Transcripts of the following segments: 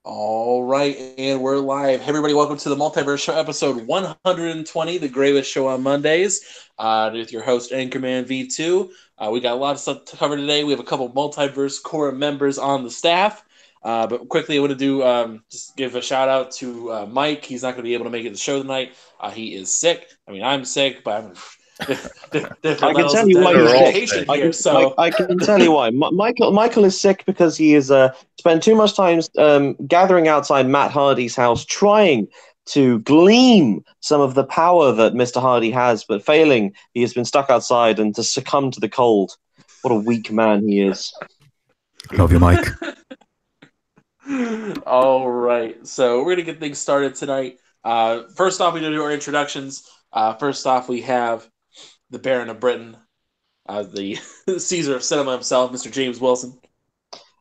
All right, and we're live. Hey, everybody, welcome to the Multiverse Show, episode 120, the greatest show on Mondays, with your host, Anchorman V2. We got a lot of stuff to cover today. We have a couple Multiverse core members on the staff. But quickly, I want to do just give a shout out to Mike. He's not going to be able to make it to the show tonight. He is sick. I mean, I'm sick, but I'm different I can levels tell of you why he's sick. dedication here. So I can tell you why. Michael is sick because he has spent too much time gathering outside Matt Hardy's house, trying to glean some of the power that Mr. Hardy has, but failing. He has been stuck outside and to succumb to the cold. What a weak man he is. Love you, Mike. All right, so we're gonna get things started tonight. First off, we do our introductions. First off, we have the Baron of Britain, the Caesar of cinema himself, Mr. James Wilson.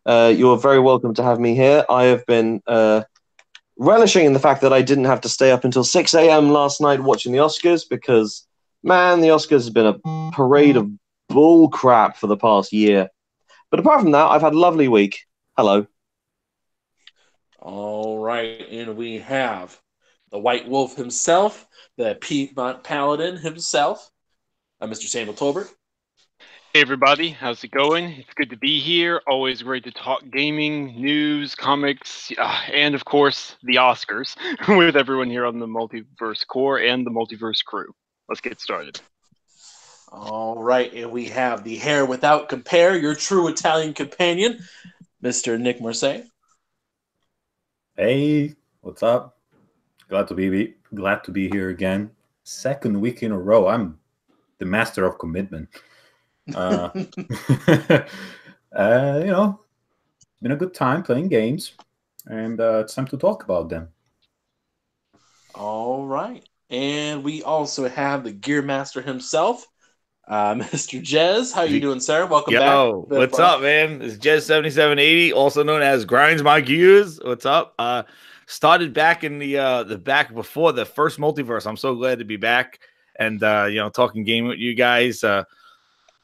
You're very welcome to have me here. I have been relishing in the fact that I didn't have to stay up until 6 a.m. last night watching the Oscars because, man, the Oscars has been a parade of bull crap for the past year. But apart from that, I've had a lovely week. Hello. All right, and we have the White Wolf himself, the Piedmont Paladin himself, Mr. Samuel Tolbert. Hey everybody, how's it going? It's good to be here. Always great to talk gaming, news, comics, and of course the Oscars with everyone here on the Multiverse Core and the Multiverse crew. Let's get started. All right, and we have the hair without compare, your true Italian companion, Mr. Nick Marseille. Hey, what's up? Glad to be here again. Second week in a row. I'm the master of commitment. You know, been a good time playing games, and it's time to talk about them. All right, and we also have the Gear Master himself, Mr. Jez. How you doing, sir? Welcome back. Yo, what's up, man? It's Jez7780, also known as Grinds My Gears. What's up? Started back in the back before the first multiverse. I'm so glad to be back and talking game with you guys.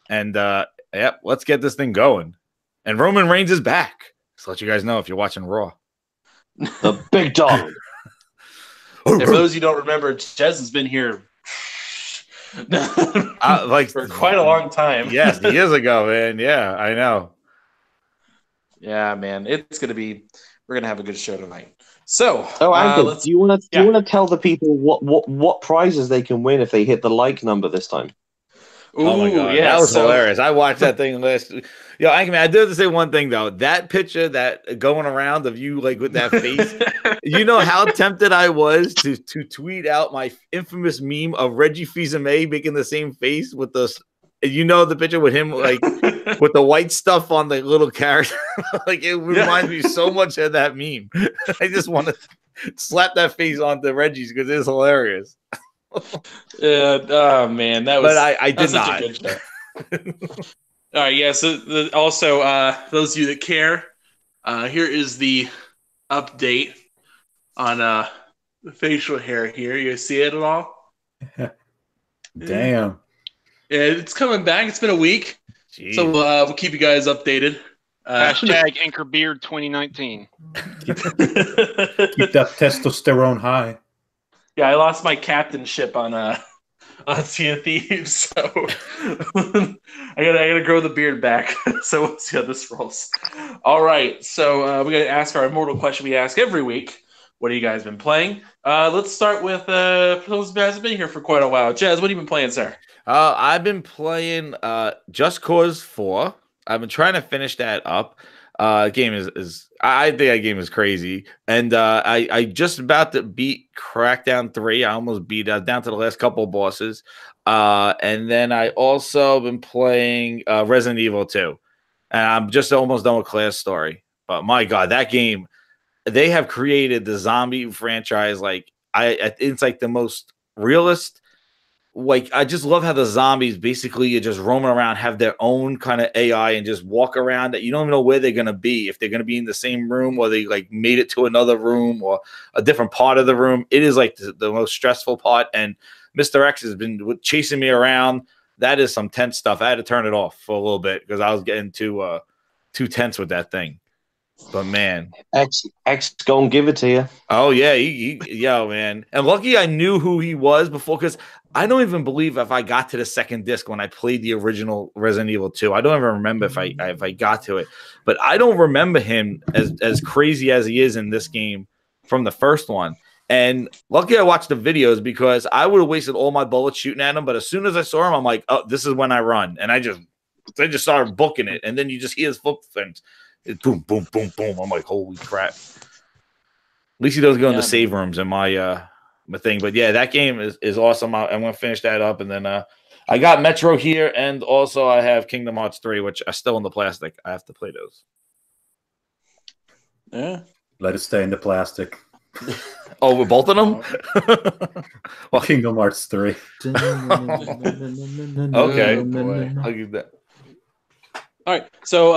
Yep, let's get this thing going. And Roman Reigns is back. Just let you guys know if you're watching Raw. The big dog. For those you don't remember, Jez has been here for quite a long time. Yes, years ago, man. Yeah, I know. Yeah, man. We're gonna have a good show tonight. So, Anchor, do you want to tell the people what prizes they can win if they hit the like number this time? Ooh, oh my god, yeah, that was hilarious! I watched that thing last. Yo, Anchorman, I do have to say one thing though. That picture that going around of you like with that face, you know how tempted I was to tweet out my infamous meme of Reggie Fils-Aimé making the same face with the, the picture with him like with the white stuff on the little character. Like it reminds me so much of that meme. I just want to slap that face onto Reggie's because it's hilarious. Yeah, oh man, that was. But I did not. not. A good show. All right, yeah. So also, those of you that care, here is the update on the facial hair. Here, you see it at all? Damn. Yeah, it's coming back. It's been a week, so we'll keep you guys updated. Hashtag Anchorbeard 2019. Keep that testosterone high. Yeah, I lost my captainship on Sea of Thieves, so I gotta grow the beard back. So we'll see how this rolls. All right, so we gotta ask our immortal question we ask every week. What have you guys been playing? Let's start with those guys have been here for quite a while. Jez, what have you been playing, sir? I've been playing Just Cause 4. I've been trying to finish that up. Game is I think that game is crazy, and I just about to beat Crackdown 3. I almost beat down to the last couple of bosses, and then I also been playing Resident Evil 2, and I'm just almost done with Class Story. But my God, that game, they have created the zombie franchise it's like the most realist. Like, I just love how the zombies basically are just roaming around, have their own kind of AI, and just walk around that you don't even know where they're going to be, if they're going to be in the same room or they like made it to another room or a different part of the room. It is like the most stressful part. And Mr. X has been chasing me around. That is some tense stuff. I had to turn it off for a little bit because I was getting too tense with that thing. But man, X gonna give it to you. oh yeah, yo man, and lucky I knew who he was before, because I don't even believe if I got to the second disc when I played the original Resident Evil 2. I don't even remember if I got to it, but I don't remember him as crazy as he is in this game from the first one. And lucky I watched the videos, because I would have wasted all my bullets shooting at him. But as soon as I saw him, I'm like, oh, this is when I run, and I just started booking it, and then you just hear his footprints. Boom, boom, boom, boom. I'm like, holy crap. At least he doesn't go into save rooms in my thing. But yeah, that game is awesome. I'm gonna finish that up, and then I got Metro here, and also I have Kingdom Hearts 3, which are still in the plastic. I have to play those. Yeah. Let it stay in the plastic. Oh, we're both of them? Well, Kingdom Hearts 3. Okay. Boy. I'll give that. All right. So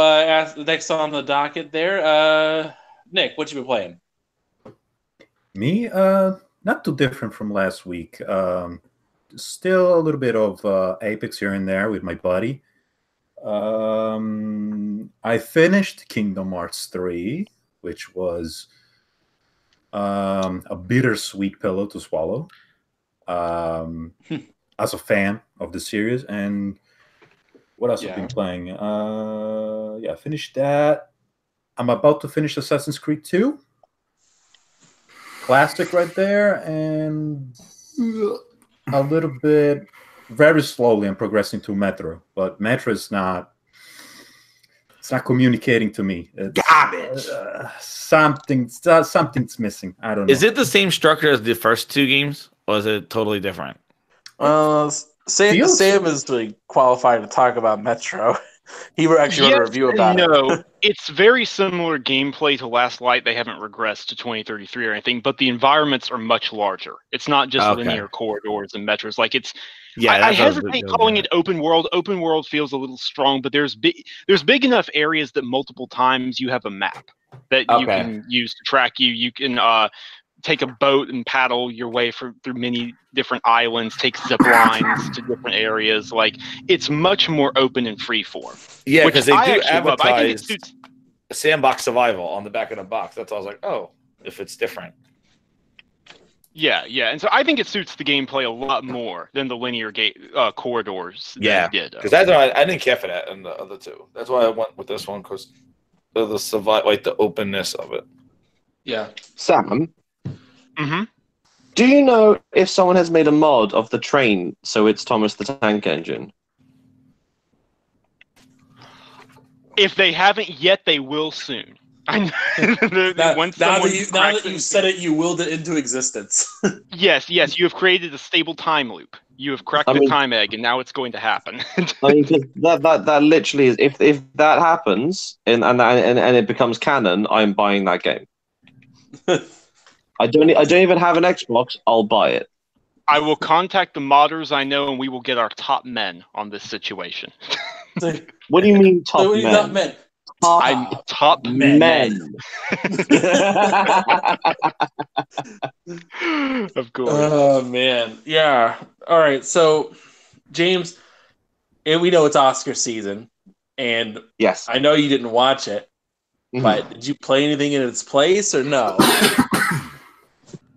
next on the docket there, Nick, what you been playing? Me, not too different from last week. Still a little bit of Apex here and there with my buddy. I finished Kingdom Hearts 3, which was a bittersweet pillow to swallow. As a fan of the series. And what else have I been playing? Yeah, I finished that. I'm about to finish Assassin's Creed 2. Classic right there. And a little bit, very slowly, I'm progressing to Metro. But Metro is not... It's not communicating to me. It's, garbage. Something's missing. I don't know. Is it the same structure as the first two games, or is it totally different? Sam is really qualified to talk about Metro. He actually wrote a review about it. No, it's very similar gameplay to Last Light. They haven't regressed to 2033 or anything, but the environments are much larger. It's not just linear corridors and metros. Like it's, I hesitate calling it open world. Open world feels a little strong, but there's big enough areas that multiple times you have a map that you can use to track you. You can take a boat and paddle your way through many different islands, take zip lines to different areas. Like it's much more open and free form. Yeah, because they do advertise I think it suits sandbox survival on the back of the box. That's all I was like, oh, if it's different. Yeah, and so I think it suits the gameplay a lot more than the linear corridors. Yeah, because I didn't care for that in the other two. That's why I went with this one, because of the like the openness of it. Yeah, Sam. Mm-hmm. Do you know if someone has made a mod of the train so it's Thomas the Tank Engine? If they haven't yet, they will soon. Now that you said it, you willed it into existence. Yes, you have created a stable time loop. You have cracked the time egg, and now it's going to happen. I mean, cause that literally is. If that happens and it becomes canon, I'm buying that game. I don't even have an Xbox. I'll buy it. I will contact the modders I know, and we will get our top men on this situation. What do you mean top men? Not men. I'm top men. Of course. Oh man, yeah. All right, so James, and we know it's Oscar season, and yes, I know you didn't watch it, but did you play anything in its place or no?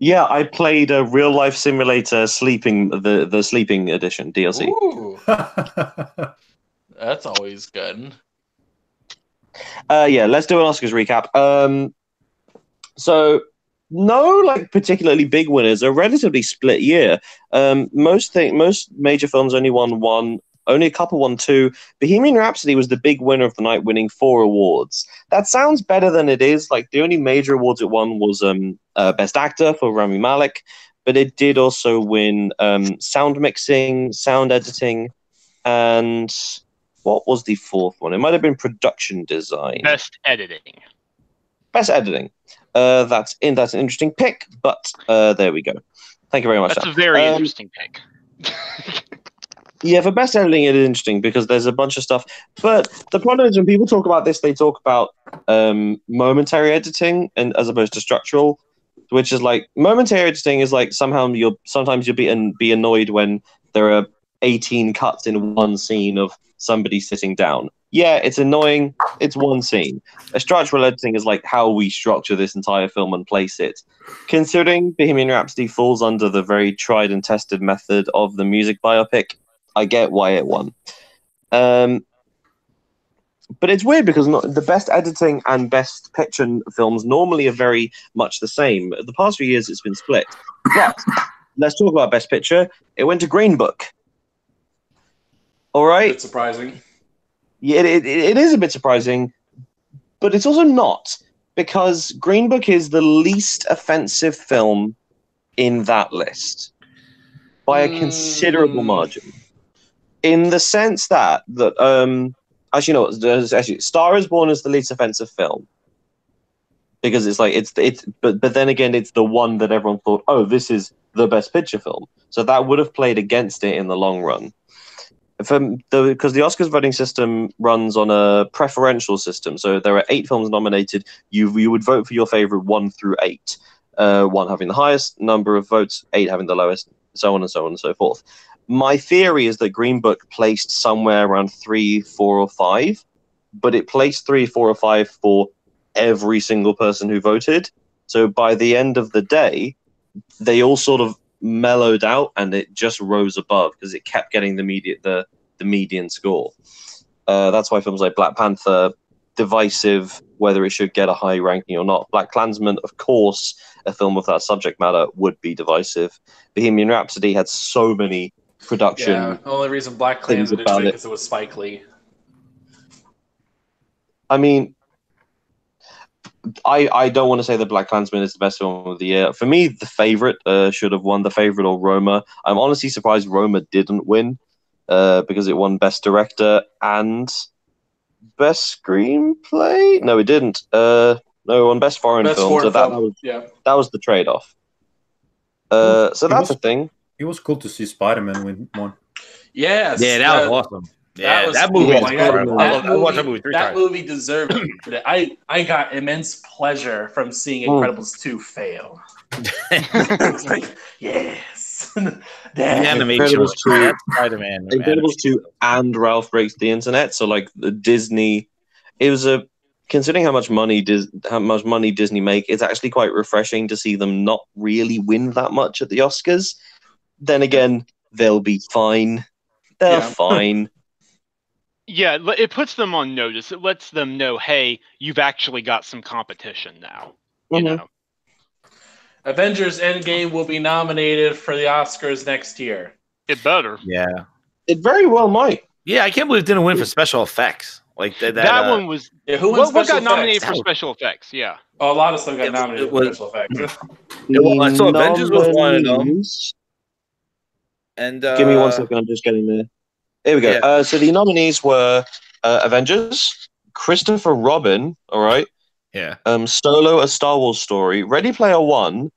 Yeah, I played a Real Life Simulator sleeping the sleeping edition DLC. Ooh. That's always good. Yeah, let's do an Oscars recap. So no particularly big winners. A relatively split year. Most major films only won one. Only a couple won two. Bohemian Rhapsody was the big winner of the night, winning 4 awards. That sounds better than it is. Like the only major awards it won was Best Actor for Rami Malek, but it did also win sound mixing, sound editing, and what was the fourth one? It might have been production design. Best editing. Best editing. That's an interesting pick, but there we go. Thank you very much. That's a very interesting pick. Yeah, for best editing, it is interesting because there's a bunch of stuff. But the problem is when people talk about this, they talk about momentary editing and as opposed to structural, which is like momentary editing is like sometimes you'll be annoyed when there are 18 cuts in one scene of somebody sitting down. Yeah, it's annoying. It's one scene. A structural editing is like how we structure this entire film and place it. Considering Bohemian Rhapsody falls under the very tried and tested method of the music biopic, I get why it won. But it's weird because the best editing and best picture films normally are very much the same. The past few years, it's been split. But let's talk about best picture. It went to Green Book. All right. It's surprising. Yeah, it is a bit surprising, but it's also not, because Green Book is the least offensive film in that list by a considerable margin. In the sense that actually no, actually Star is Born is the least offensive film because it's like but then again it's the one that everyone thought, oh, this is the best picture film, so that would have played against it in the long run. Because the Oscars voting system runs on a preferential system, so there are 8 films nominated. You would vote for your favorite 1 through 8, 1 having the highest number of votes, 8 having the lowest, so on and so on and so forth. My theory is that Green Book placed somewhere around 3, 4, or 5, but it placed 3, 4, or 5 for every single person who voted. So by the end of the day, they all sort of mellowed out, and it just rose above because it kept getting the median score. That's why films like Black Panther, divisive whether it should get a high ranking or not. Black Klansman, of course, a film of that subject matter, would be divisive. Bohemian Rhapsody had so many production. Yeah, the only reason Black Klansman didn't win because it was Spike Lee. I mean, I don't want to say that Black Klansman is the best film of the year. For me, The Favourite should have won. The Favourite or Roma. I'm honestly surprised Roma didn't win because it won Best Director and Best Screenplay. No, it didn't. No, it won Best Foreign Film. So that was the trade-off. So that's a thing. It was cool to see Spider-Man win one. Yes. Yeah, that was awesome. Yeah, that movie was incredible. I watched that movie 3 times. That movie deserved it. I got immense pleasure from seeing Incredibles 2 fail. It's like, yes. The animation was Spider-Man. Incredibles 2 and Ralph Breaks the Internet. So like the Disney, it was considering how much money Disney make, it's actually quite refreshing to see them not really win that much at the Oscars. Then again, they'll be fine. They're fine. Yeah, it puts them on notice. It lets them know, hey, you've actually got some competition now. You know. Avengers Endgame will be nominated for the Oscars next year. It better. Yeah. It very well might. Yeah, I can't believe it didn't win for special effects. Like that one was. Yeah, who what got nominated for special effects? Yeah. Oh, a lot of stuff got nominated for special effects. I saw Avengers was one of them. And give me 1 second. I'm just getting there. Here we go. Yeah. So the nominees were Avengers, Christopher Robin, all right? Yeah. Solo, A Star Wars Story, Ready Player One,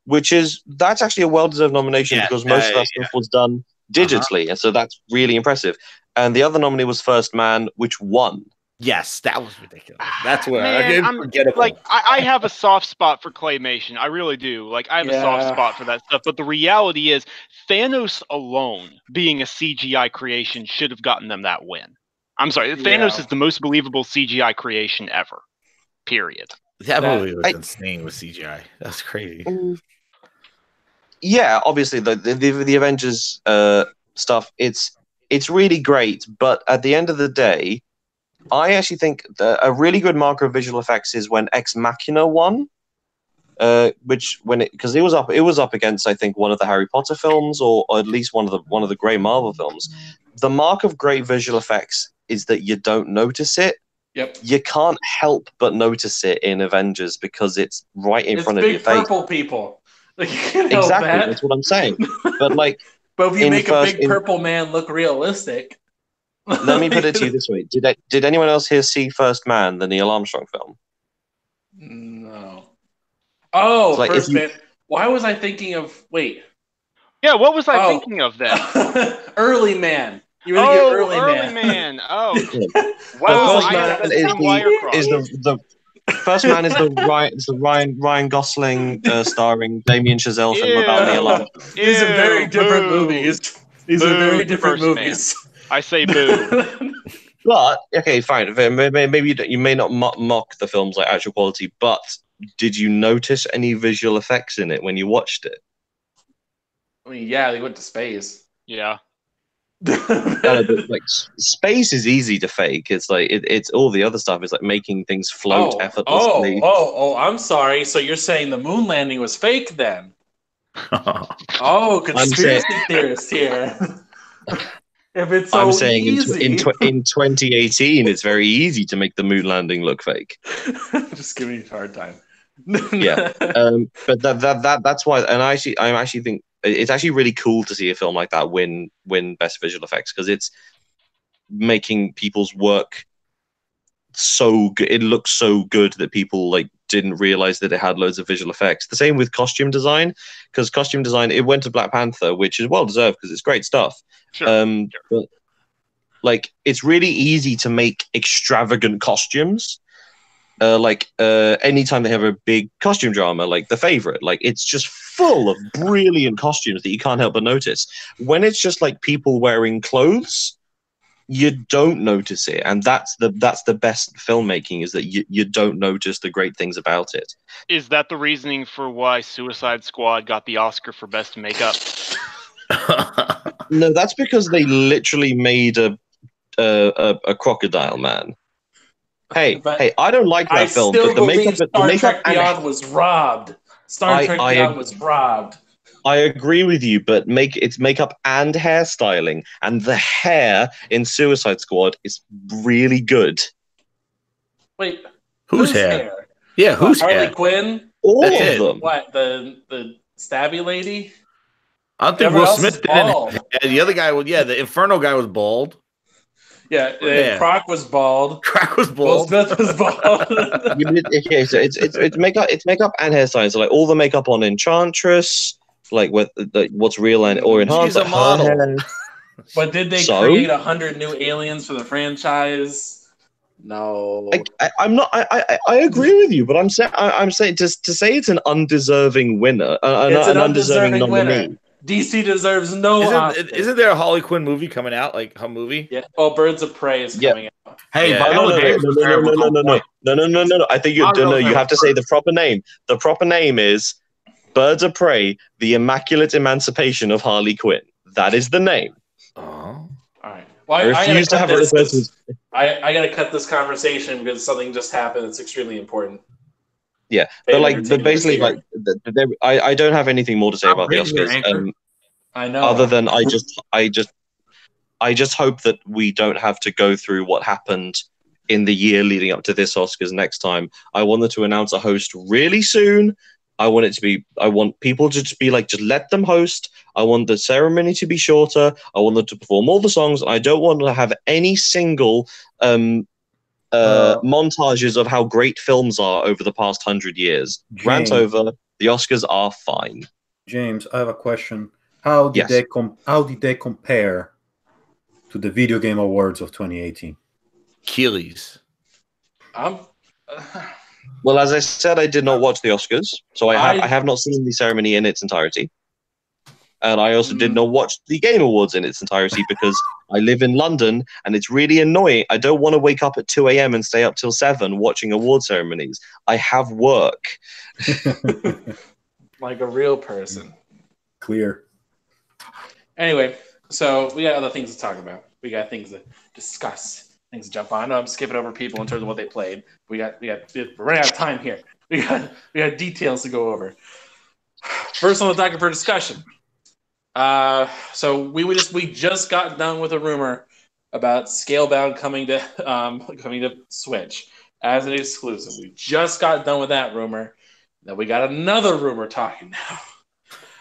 that's actually a well-deserved nomination because most of that stuff was done digitally, and so that's really impressive. And the other nominee was First Man, which won. Yes, that was ridiculous. That's where I have a soft spot for claymation. I really do. Like I have a soft spot for that stuff. But the reality is, Thanos alone, being a CGI creation, should have gotten them that win. I'm sorry, Thanos is the most believable CGI creation ever. Period. That movie was insane with CGI. That's crazy. Yeah, obviously the Avengers stuff. It's really great, but at the end of the day, I actually think a really good marker of visual effects is when Ex Machina won, because it was up against, I think, one of the Harry Potter films or at least one of the great Marvel films. The mark of great visual effects is that you don't notice it. Yep. You can't help but notice it in Avengers because it's right in front of your face. It's big purple people. Like, you can't help exactly, that. that's what I'm saying. But like, but if you make a big purple man look realistic. Let me put it to you this way: Did anyone else here see First Man, the Neil Armstrong film? No. Oh, like First Man. Why was I thinking of? Wait. Yeah, what was I thinking of then? Early Man. You were thinking Early Man. Oh. Well, First Man is the Ryan Gosling starring Damien Chazelle film about Neil Armstrong. These are very different movies. These are very different movies. I say boo. But okay, fine. Maybe you may not mock the film's like actual quality, but did you notice any visual effects in it when you watched it? I mean, yeah, they went to space. Yeah. But like space is easy to fake. It's like it's all the other stuff is like making things float effortlessly. I'm sorry. So you're saying the moon landing was fake then? Oh, conspiracy theorist here. If it's so I'm saying easy. in 2018, it's very easy to make the moon landing look fake. Just giving you a hard time. Yeah, but that's why, and I actually think it's actually really cool to see a film like that win best visual effects, because it's making people's work so good. It looks so good that people like didn't realize that it had loads of visual effects. The same with costume design, because costume design, it went to Black Panther, which is well deserved because it's great stuff. Sure. But like it's really easy to make extravagant costumes. Anytime they have a big costume drama, like The Favorite, like it's just full of brilliant costumes that you can't help but notice. When it's just like people wearing clothes, you don't notice it, and that's the best filmmaking, is that you don't notice the great things about it. Is that the reasoning for why Suicide Squad got the Oscar for best makeup? No, that's because they literally made a crocodile man. Hey, I don't like that film, but the makeup, Star Trek Beyond was robbed. Star Trek Beyond was robbed. I agree with you, but it's makeup and hairstyling, and the hair in Suicide Squad is really good. Wait, whose hair? Yeah, whose hair? Harley Quinn? All of them. What, the stabby lady? I don't think Will Smith didn't. The other guy was, the Inferno guy was bald. Yeah, Croc was bald. Will Smith was bald. Okay, so it's makeup and hairstyling. So like all the makeup on Enchantress, like what's real or enhanced. She's a model. But did they create 100 new aliens for the franchise? No. I'm not. I agree with you, but I'm saying to say it's an undeserving winner, it's an undeserving nominee. Winner. DC deserves no Oscar. Isn't there a Harley Quinn movie coming out, like her movie? Yeah. Oh, Birds of Prey is coming out. Hey, no. I think you have to say the proper name. The proper name is Birds of Prey: The Immaculate Emancipation of Harley Quinn. That is the name. Oh. All right. Well, I refuse to have it. I got to cut this conversation because something just happened that's extremely important. Yeah, but basically, I don't have anything more to say about the Oscars. I know. Other than I just hope that we don't have to go through what happened in the year leading up to this Oscars next time. I wanted to announce a host really soon. I want people to just be like, just let them host. I want the ceremony to be shorter. I want them to perform all the songs. I don't want to have any single montages of how great films are over the past 100 years. Rant over. The Oscars are fine. James, I have a question. How did they compare to the Video Game Awards of 2018? Achilles. Well, as I said, I did not watch the Oscars, so I have not seen the ceremony in its entirety. And I also did not watch the Game Awards in its entirety because I live in London and it's really annoying. I don't want to wake up at 2 a.m. and stay up till 7 watching award ceremonies. I have work. Like a real person. Clear. Anyway, so we got other things to talk about. We got things to discuss, things to jump on. I know I'm skipping over people in terms of what they played. We're running out of time here. We got details to go over. First on the docket for discussion. So we just got done with a rumor about Scalebound coming to Switch as an exclusive. We just got done with that rumor. Now we got another rumor talking now.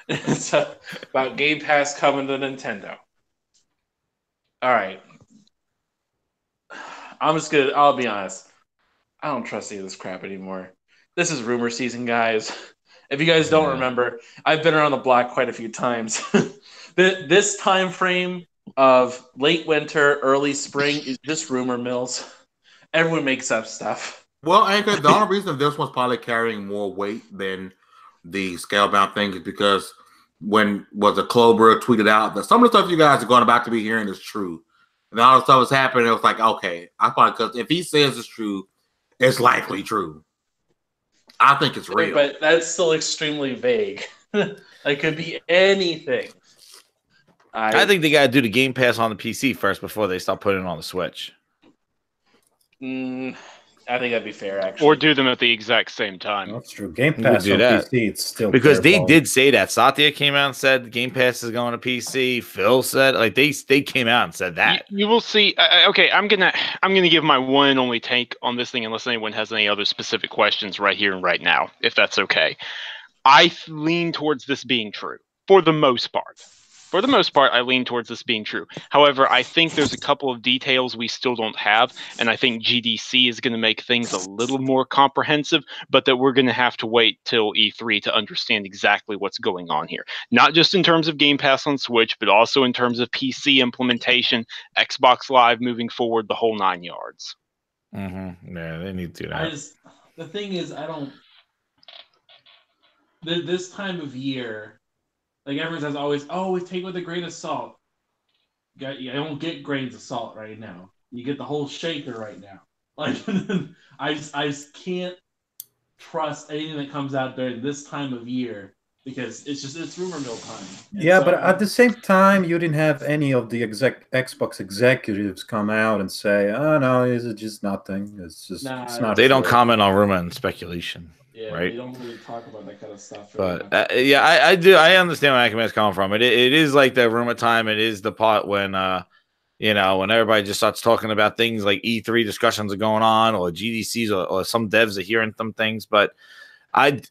It's about Game Pass coming to Nintendo. All right. I'll be honest. I don't trust any of this crap anymore. This is rumor season, guys. If you guys don't remember, I've been around the block quite a few times. This time frame of late winter, early spring is just rumor mills. Everyone makes up stuff. Well, Anchor, the only reason this one's probably carrying more weight than the Scalebound thing is because when was a Clover tweeted out that some of the stuff you guys are going about to be hearing is true. and all this stuff was happening. It was like, okay, I thought because if he says it's true, it's likely true. I think it's real. But that's still extremely vague. It could be anything. I think they got to do the Game Pass on the PC first before they start putting it on the Switch. I think that'd be fair, actually. Or do them at the exact same time. That's true. Game Pass on PC, it's still because they did say that. Satya came out and said Game Pass is going to PC. Phil said they came out and said that. You will see. Okay, I'm gonna give my one and only take on this thing, unless anyone has any other specific questions right here and right now, if that's okay. I lean towards this being true for the most part. For the most part, I lean towards this being true. However, I think there's a couple of details we still don't have, and I think GDC is going to make things a little more comprehensive, but that we're going to have to wait till E3 to understand exactly what's going on here. Not just in terms of Game Pass on Switch, but also in terms of PC implementation, Xbox Live moving forward, the whole 9 yards. Mm-hmm. Yeah, they need to do that. The thing is, this time of year, like everyone says always, we take it with a grain of salt. You don't get grains of salt right now. You get the whole shaker right now. Like I just can't trust anything that comes out during this time of year because it's rumor mill time. Yeah, but at the same time, you didn't have any of the Xbox executives come out and say, "Oh no, it's just nothing. It's just it's not." They don't comment on rumor and speculation. Yeah, right? They don't really talk about that kind of stuff. But I do. I understand where Ackerman's coming from. It is like the rumor time. It is the part when when everybody just starts talking about things like E3 discussions are going on, or GDCs, or some devs are hearing some things. But I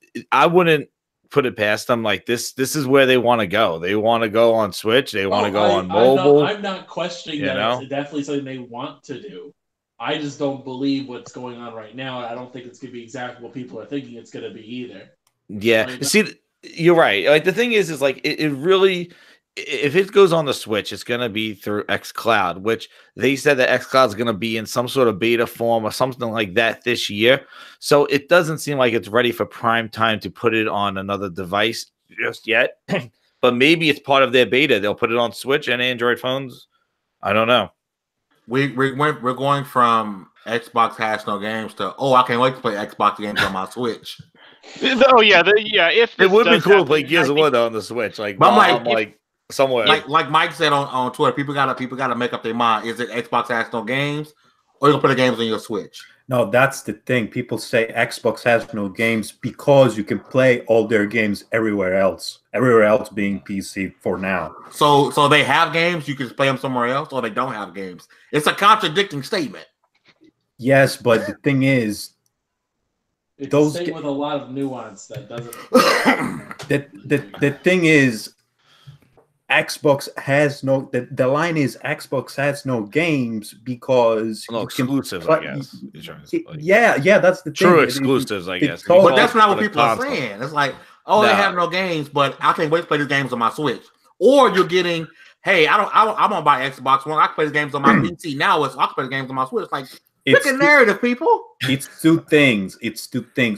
wouldn't put it past them. Like this is where they want to go. They want to go on Switch. They want to go on mobile. I'm not questioning that. It's definitely something they want to do. I just don't believe what's going on right now. I don't think it's going to be exactly what people are thinking it's going to be either. Yeah. See, you're right. Like the thing is like it really, if it goes on the Switch, it's going to be through xCloud, which they said that xCloud is going to be in some sort of beta form or something like that this year. So it doesn't seem like it's ready for prime time to put it on another device just yet. But maybe it's part of their beta. They'll put it on Switch and Android phones. I don't know. We're going from Xbox has no games to I can't wait to play Xbox games on my Switch. Oh yeah, if it would be cool to play Gears of War on the Switch, like somewhere. Like Mike said on Twitter, people gotta make up their mind. Is it Xbox has no games, or you gonna put the games on your Switch? No, that's the thing. People say Xbox has no games because you can play all their games everywhere else. Everywhere else being PC for now. So they have games, you can play them somewhere else, or they don't have games. It's a contradicting statement. Yes, but the thing is, it's a statement with a lot of nuance that doesn't. the thing is, Xbox has no. The line is Xbox has no games because exclusives. I guess. Yeah, that's the true thing. Exclusives. I guess, but that's not what people are saying. It's like, they have no games, but I can't wait to play these games on my Switch. Or you're getting, hey, I won't buy Xbox One. I can play the games on my PC now. I can play the games on my Switch. Like, pick a narrative, people. It's two things.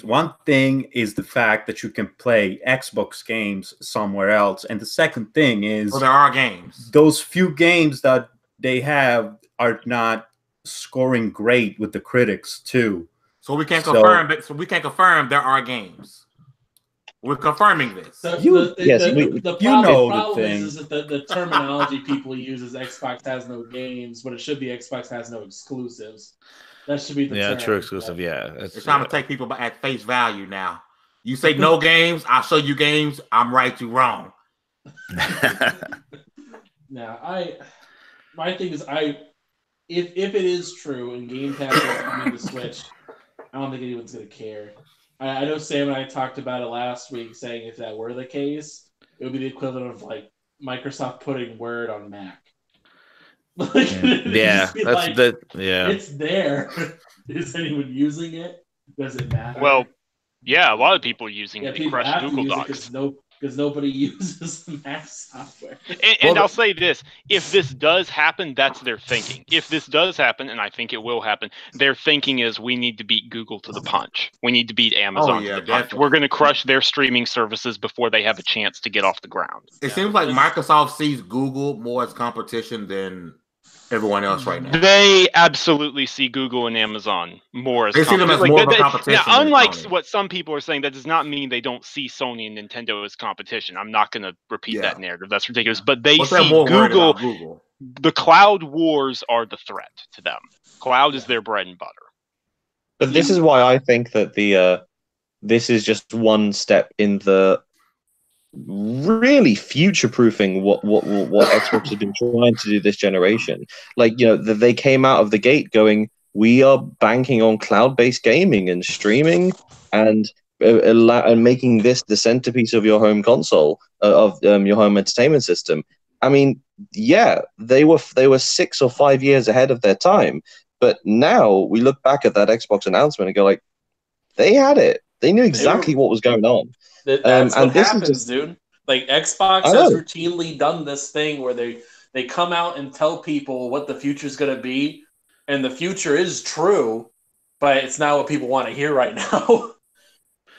One thing is the fact that you can play Xbox games somewhere else, and the second thing is there are games. Those few games that they have are not scoring great with the critics too. So we can't confirm. So we can't confirm there are games. We're confirming this. The problem is that the terminology people use is Xbox has no games, but it should be Xbox has no exclusives. That should be the term. True exclusive. Yeah, it's trying to take people at face value now. You say no games, I'll show you games. I'm right, you wrong. Now, my thing is, if it is true and Game Pass is coming to Switch, I don't think anyone's gonna care. I know Sam and I talked about it last week, saying if that were the case, it would be the equivalent of like Microsoft putting Word on Mac. It's there. Is anyone using it? Does it matter? Well, yeah, a lot of people are using it to crush Google Docs. Because nobody uses the Mac software. And I'll say this. If this does happen, that's their thinking. If this does happen, and I think it will happen, their thinking is we need to beat Google to the punch. We need to beat Amazon to the punch. We're going to crush their streaming services before they have a chance to get off the ground. It seems like Microsoft sees Google more as competition than everyone else right now. They absolutely see Google and Amazon more as they see them as more of a competition. Now, unlike what some people are saying, that does not mean they don't see Sony and Nintendo as competition. I'm not going to repeat that narrative. That's ridiculous. But they see Google. The cloud wars are the threat to them. Cloud is their bread and butter. But this is why I think that this is just one step in the really future-proofing what Xbox has been trying to do this generation. Like, they came out of the gate going, we are banking on cloud-based gaming and streaming and making this the centerpiece of your home console, of your home entertainment system. I mean, yeah, they were 6 or 5 years ahead of their time, but now we look back at that Xbox announcement and go like, they had it. They knew exactly what was going on. That's what happens, dude. Like, Xbox has routinely done this thing where they come out and tell people what the future is going to be, and the future is true, but it's not what people want to hear right now.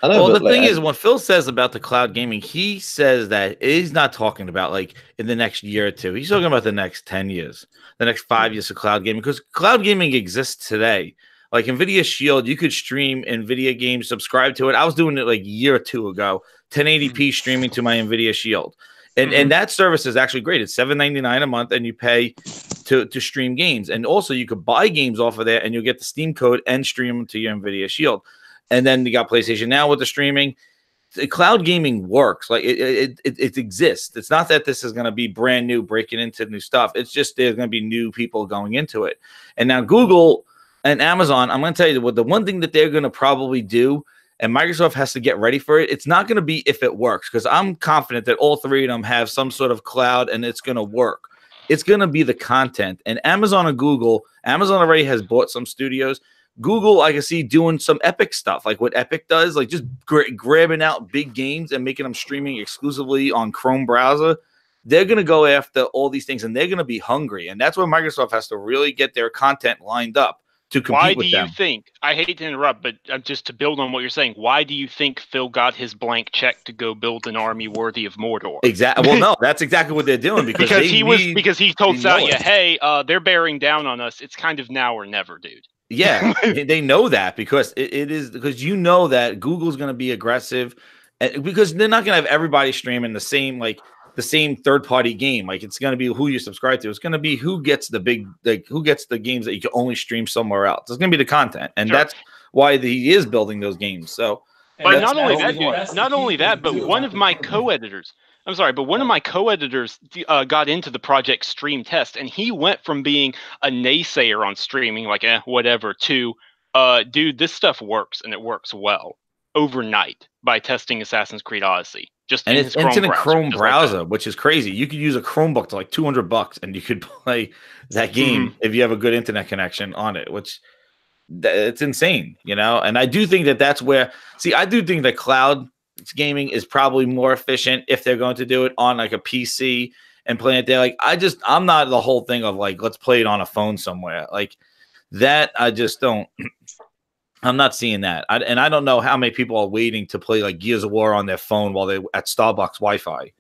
Well, the thing is, when Phil says about the cloud gaming, he says that he's not talking about like in the next year or two. He's talking about the next 10 years, the next 5 years of cloud gaming, because cloud gaming exists today. Like NVIDIA Shield, you could stream NVIDIA games, subscribe to it. I was doing it like a year or two ago, 1080p streaming to my NVIDIA Shield. And that service is actually great. It's $7.99 a month, and you pay to stream games. And also, you could buy games off of there, and you'll get the Steam code and stream them to your NVIDIA Shield. And then you got PlayStation Now with the streaming. The cloud gaming works. Like it exists. It's not that this is going to be brand new, breaking into new stuff. It's just there's going to be new people going into it. And now Google and Amazon, I'm going to tell you what the one thing that they're going to probably do, and Microsoft has to get ready for it. It's not going to be if it works, because I'm confident that all three of them have some sort of cloud and it's going to work. It's going to be the content. And Amazon and Google, Amazon already has bought some studios. Google, I can see doing some Epic stuff, like what Epic does, like just grabbing out big games and making them streaming exclusively on Chrome browser. They're going to go after all these things, and they're going to be hungry. And that's where Microsoft has to really get their content lined up to compete with them. Why do you think, I hate to interrupt, but just to build on what you're saying, why do you think Phil got his blank check to go build an army worthy of Mordor? Exactly. Well, no, that's exactly what they're doing, because he told Satya, hey, they're bearing down on us. It's kind of now or never, dude. Yeah, they know that, because it is, because you know that Google's going to be aggressive, because they're not going to have everybody streaming the same third-party game. Like, it's going to be who you subscribe to. It's going to be who gets the who gets the games that you can only stream somewhere else. It's going to be the content, and that's why he is building those games. So, but not only that, but one of my co-editors. I'm sorry, but one of my co-editors got into the Project Stream Test, and he went from being a naysayer on streaming, like whatever, to dude, this stuff works, and it works well overnight by testing Assassin's Creed Odyssey. It's in a Chrome browser, which is crazy. You could use a Chromebook to like $200, and you could play that game if you have a good internet connection on it, which it's insane, And I do think that that's where. See, I do think that cloud gaming is probably more efficient if they're going to do it on like a PC and play it there. Like, I'm not the whole thing of like, let's play it on a phone somewhere like that. I just don't. I'm not seeing that. And I don't know how many people are waiting to play like Gears of War on their phone while they're at Starbucks Wi-Fi.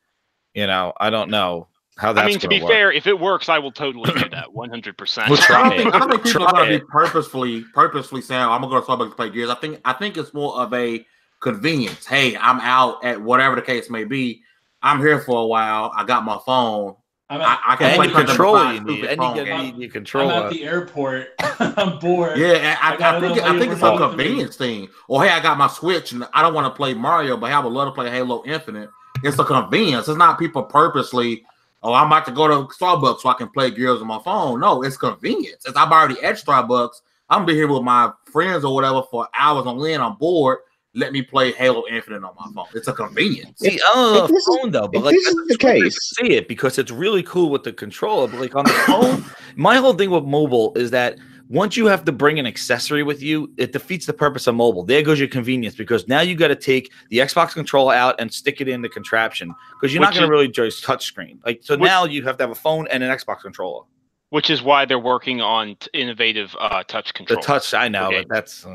I don't know how that's. I mean, to be fair, if it works, I will totally do that 100%. We'll try I don't think people are going to be purposefully saying, "I'm going to go to Starbucks to play Gears." I think it's more of a convenience. Hey, I'm out at whatever the case may be. I'm here for a while. I got my phone. I can play controller. You need your controller. I'm at the airport. I'm bored. Yeah, I think it's a convenience thing. Or hey, I got my Switch and I don't want to play Mario, but I would love to play Halo Infinite. It's a convenience. It's not people purposely. Oh, I'm about to go to Starbucks so I can play Gears on my phone. No, it's convenience. It's I'm already at Starbucks. I'm gonna be here with my friends or whatever for hours on end. I'm bored. Let me play Halo Infinite on my phone. It's a convenience. See, I don't know phone though, but like this is the case. See it because it's really cool with the controller. But like on the phone, my whole thing with mobile is that once you have to bring an accessory with you, it defeats the purpose of mobile. There goes your convenience because now you got to take the Xbox controller out and stick it in the contraption because you're not going to really enjoy touchscreen. Like so now you have to have a phone and an Xbox controller. Which is why they're working on innovative touch control. The touch, I know, but that's.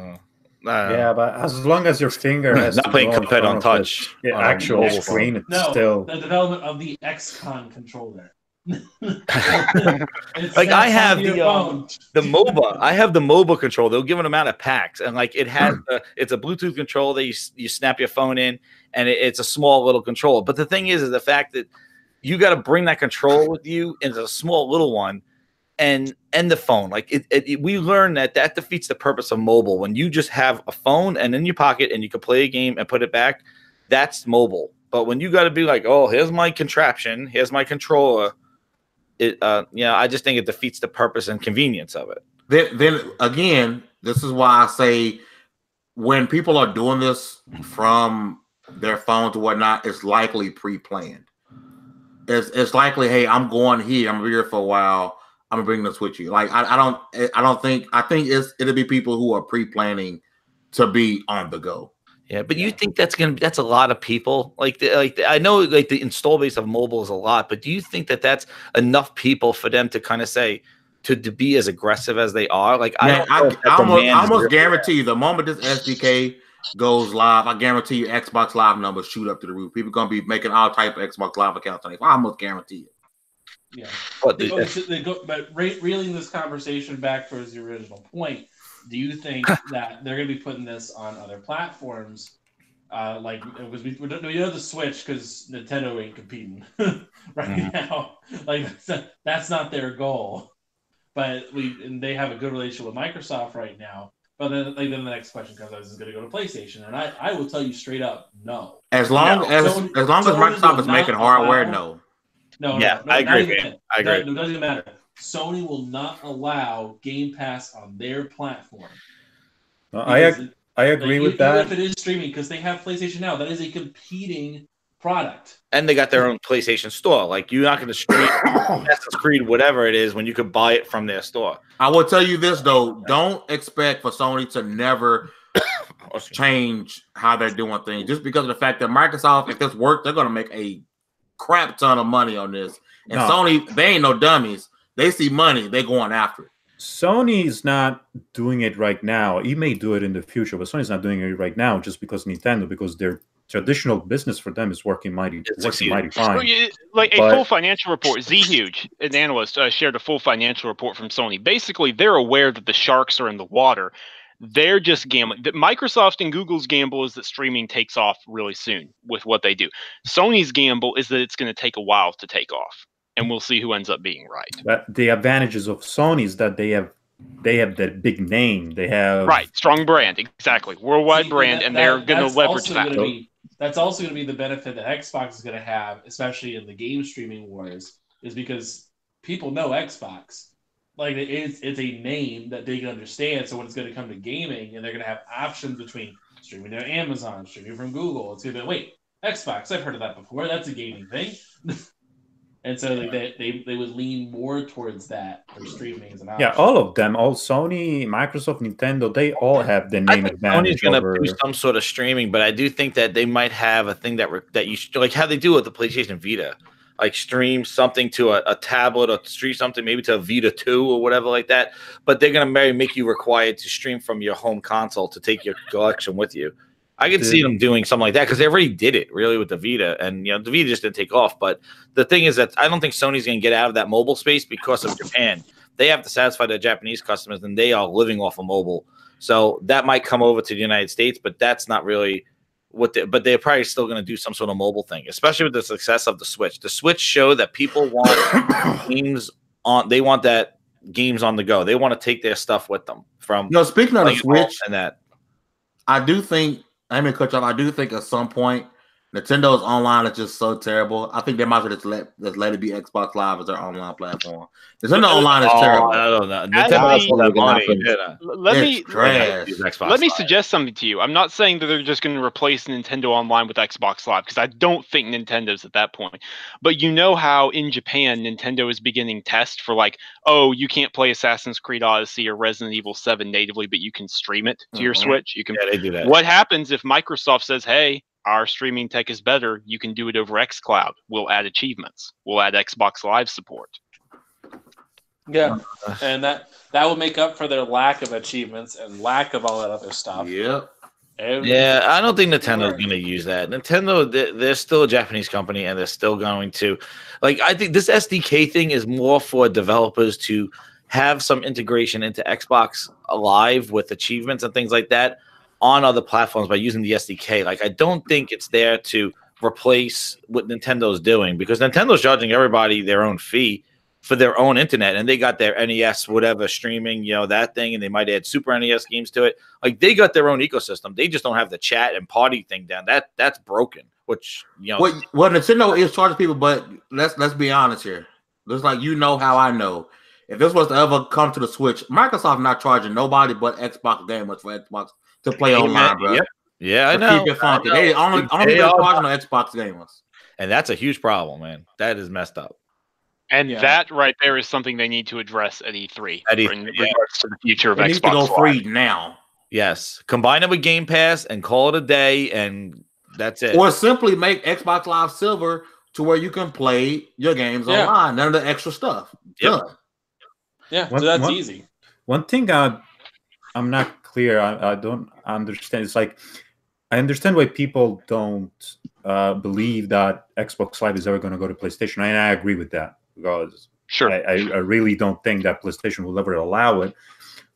Yeah, but as long as your finger has not playing Cuphead on touch, the actual screen, it's still the development of the XCON controller. Like I have the MOBA. I have the MOBA control. They'll give them out of packs, and like it has it's a Bluetooth control that you snap your phone in, and it's a small little controller. But the thing is the fact that you got to bring that control with you into a small little one, and the phone. Like we learned that defeats the purpose of mobile. When you just have a phone and in your pocket and you can play a game and put it back, that's mobile. But when you got to be like, oh, here's my contraption, here's my controller. I just think it defeats the purpose and convenience of it. Then again, this is why I say when people are doing this from their phones or whatnot, it's likely pre-planned. It's likely, hey, I'm going here. I'm gonna be here for a while. I'm gonna bring this with you. Like I think it'll be people who are pre-planning to be on the go. Yeah, but you think that's a lot of people? I know like the install base of mobile is a lot, but do you think that that's enough people for them to kind of say to be as aggressive as they are? Like I almost guarantee you the moment this SDK goes live, I guarantee you Xbox Live numbers shoot up to the roof. People are gonna be making all type of Xbox Live accounts. I almost guarantee it. Yeah, but reeling this conversation back towards the original point. Do you think that they're going to be putting this on other platforms? Because we know the Switch because Nintendo ain't competing now. Like that's not their goal. But they have a good relationship with Microsoft right now. But then the next question comes: is going to go to PlayStation? And I will tell you straight up, no. As long as Microsoft is making hardware, no. No, I agree. I agree. No, it doesn't matter. Sony will not allow Game Pass on their platform. I agree with that. Even if it is streaming, because they have PlayStation Now, that is a competing product. And they got their own PlayStation Store. Like you're not going to stream Assassin's Creed, whatever it is, when you could buy it from their store. I will tell you this though: don't expect for Sony to never change how they're doing things, just because of the fact that Microsoft, if this works, they're going to make a crap ton of money on this. And Sony, they ain't no dummies. They see money, they going after it. Sony's not doing it right now. He may do it in the future, but Sony's not doing it right now just because Nintendo, because their traditional business for them is working mighty fine. Like a full financial report, Z-Huge, an analyst, shared a full financial report from Sony. Basically, they're aware that the sharks are in the water. They're just gambling. Microsoft and Google's gamble is that streaming takes off really soon with what they do. Sony's gamble is that it's going to take a while to take off. And we'll see who ends up being right. But the advantages of Sony is that they have that big name. They have strong brand, exactly, worldwide brand, and they're going to leverage that. That's also going to be the benefit that Xbox is going to have, especially in the game streaming wars, is because people know Xbox. Like it's a name that they can understand. So when it's going to come to gaming, and they're going to have options between streaming to Amazon, streaming from Google, it's going to be wait, Xbox. I've heard of that before. That's a gaming thing. And so they would lean more towards that for streaming as an option. Yeah, all of them, all Sony, Microsoft, Nintendo, they all have the name advantage. Sony's going to do some sort of streaming, but I do think that they might have a thing that you should, like how they do with the PlayStation Vita, like stream something to a tablet or stream something maybe to a Vita 2 or whatever like that. But they're going to make you required to stream from your home console to take your collection with you. I could see them doing something like that because they already did it really with the Vita, and the Vita just didn't take off. But the thing is that I don't think Sony's going to get out of that mobile space because of Japan. They have to satisfy their Japanese customers, and they are living off of mobile. So that might come over to the United States, but that's not really what. But they're probably still going to do some sort of mobile thing, especially with the success of the Switch. The Switch showed that people want games on. They want that games on the go. They want to take their stuff with them. From speaking of the Switch, and that I do think. I mean, cut you off. I do think at some point Nintendo's online is just so terrible. I think they might as well just let it be Xbox Live as their online platform. Nintendo online is terrible. I don't know. Let me suggest something to you. I'm not saying that they're just going to replace Nintendo Online with Xbox Live because I don't think Nintendo's at that point. But you know how in Japan Nintendo is beginning tests for like, oh, you can't play Assassin's Creed Odyssey or Resident Evil 7 natively, but you can stream it to your Switch. You can. Yeah, they do that. What happens if Microsoft says, hey, our streaming tech is better, you can do it over xCloud. We'll add achievements. We'll add Xbox Live support. Yeah, and that will make up for their lack of achievements and lack of all that other stuff. Yep. Yeah, I don't think Nintendo's going to use that. Nintendo, they're still a Japanese company, and they're still going to, like, I think this SDK thing is more for developers to have some integration into Xbox Live with achievements and things like that on other platforms by using the SDK. Like, I don't think it's there to replace what Nintendo's doing, because Nintendo's charging everybody their own fee for their own internet, and they got their NES whatever streaming, that thing, and they might add Super NES games to it. Like, they got their own ecosystem. They just don't have the chat and party thing down. That's broken. Which well, Nintendo is charging people, but let's be honest here. Just like how I know, if this was to ever come to the Switch, Microsoft not charging nobody but Xbox gamers for Xbox to play online, bro. Yep. Yeah, I know. Keep it funky. They only charging on Xbox gamers, and that's a huge problem, man. That is messed up. And that right there is something they need to address at E3. In regards to the future of Xbox. It needs to go free now. Yes. Combine it with Game Pass and call it a day, and that's it. Or simply make Xbox Live Silver to where you can play your games online. None of the extra stuff. Yep. Yeah, so that's easy. One thing I'm not clear, I don't understand. It's like, I understand why people don't believe that Xbox Live is ever going to go to PlayStation, and I agree with that. Because I really don't think that PlayStation will ever allow it,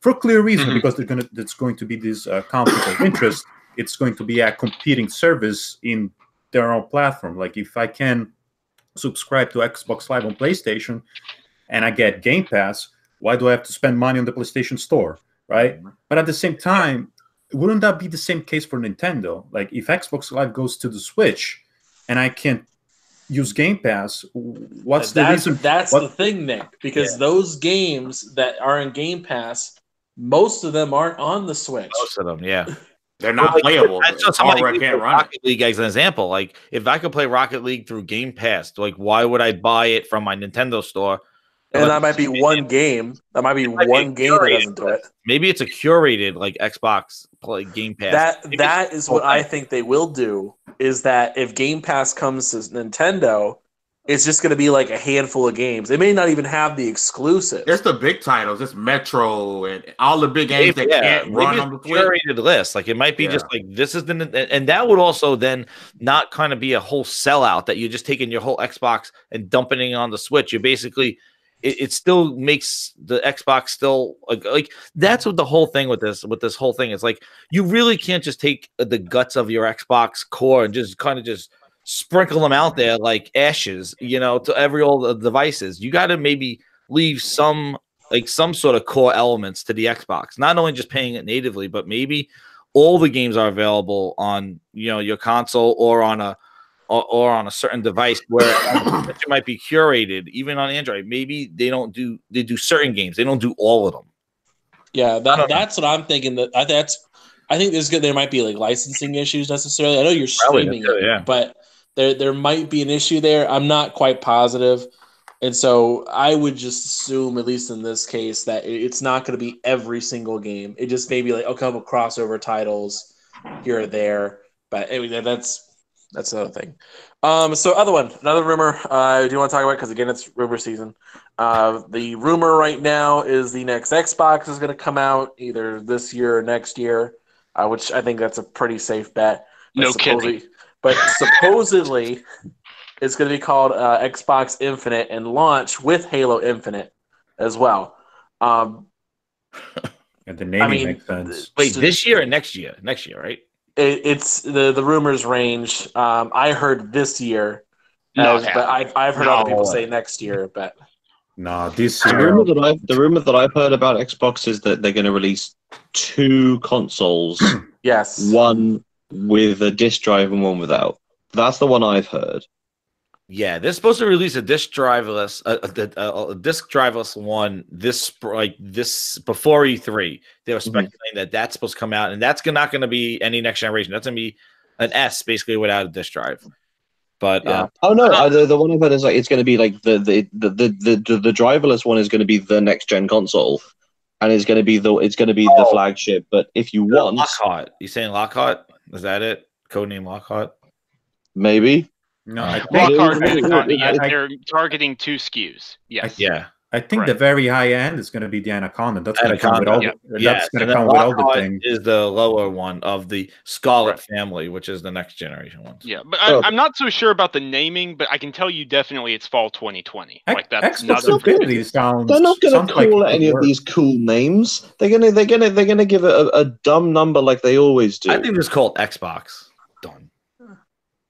for a clear reason, because there's going to be this conflict of interest. It's going to be a competing service in their own platform. Like, if I can subscribe to Xbox Live on PlayStation and I get Game Pass, why do I have to spend money on the PlayStation Store, right? But at the same time, wouldn't that be the same case for Nintendo? Like, if Xbox Live goes to the Switch and I can't use Game Pass, what's the reason? That's the thing, Nick, because those games that are in Game Pass, most of them aren't on the Switch. Most of them, yeah. They're not playable. That's just somebody can't run Rocket League as an example. Like, if I could play Rocket League through Game Pass, like, why would I buy it from my Nintendo store? And that might be one game. That might be one game that doesn't do it. Maybe it's a curated, like, Xbox play Game Pass. That is what I think they will do, is that if Game Pass comes to Nintendo, it's just going to be like a handful of games. They may not even have the exclusives. It's the big titles. It's Metro and all the big games that can't run on the Switch. Curated list. Like, it might be just like, this is and that would also then not kind of be a whole sellout that you're just taking your whole Xbox and dumping it on the Switch. You're basically... It still makes the Xbox still like that's what the whole thing with this whole thing is. Like, you really can't just take the guts of your Xbox core and just kind of just sprinkle them out there like ashes, to all the devices. You got to maybe leave some sort of core elements to the Xbox, not only just paying it natively, but maybe all the games are available on your console or on a certain device where it might be curated, even on Android. Maybe they do certain games. They don't do all of them. Yeah, that's what I'm thinking. I think there might be like licensing issues necessarily. I know you're streaming it, but there might be an issue there. I'm not quite positive. And so I would just assume, at least in this case, that it's not going to be every single game. It just may be like a couple crossover titles here or there. But anyway, that's another thing. So another rumor. Do you want to talk about? Because again, it's rumor season. The rumor right now is the next Xbox is going to come out either this year or next year, which I think that's a pretty safe bet. No kidding. But supposedly, it's going to be called Xbox Infinite and launch with Halo Infinite as well. And the naming makes sense. Wait, this year or next year? Next year, right? It's the rumors range. I heard this year, but I've heard other people say next year. But no, this year. The rumor that I've heard about Xbox is that they're going to release 2 consoles. Yes, one with a disc drive and one without. That's the one I've heard. Yeah, they're supposed to release a disc driverless, a disc driverless one this before E3. They were speculating that's supposed to come out, and that's not going to be any next generation. That's going to be an S, basically without a disc drive. But the one I've heard is like it's going to be like the driverless one is going to be the next gen console, and it's going to be the flagship. But if you want Lockhart, you saying Lockhart? Is that it? Codename Lockhart? Maybe. No, Lockhart, they're targeting 2 SKUs. Yes. Yeah. I think the very high end is going to be the Anaconda. That's going to come with all. That's going to come with all the things. Is the lower one of the Scarlet family, which is the next generation one. Yeah, but I'm not so sure about the naming, but I can tell you definitely it's fall 2020. Like that's Xbox Infinity sounds. They're not going to call it any of these cool names. They're gonna give it a dumb number like they always do. I think it's called Xbox. Done.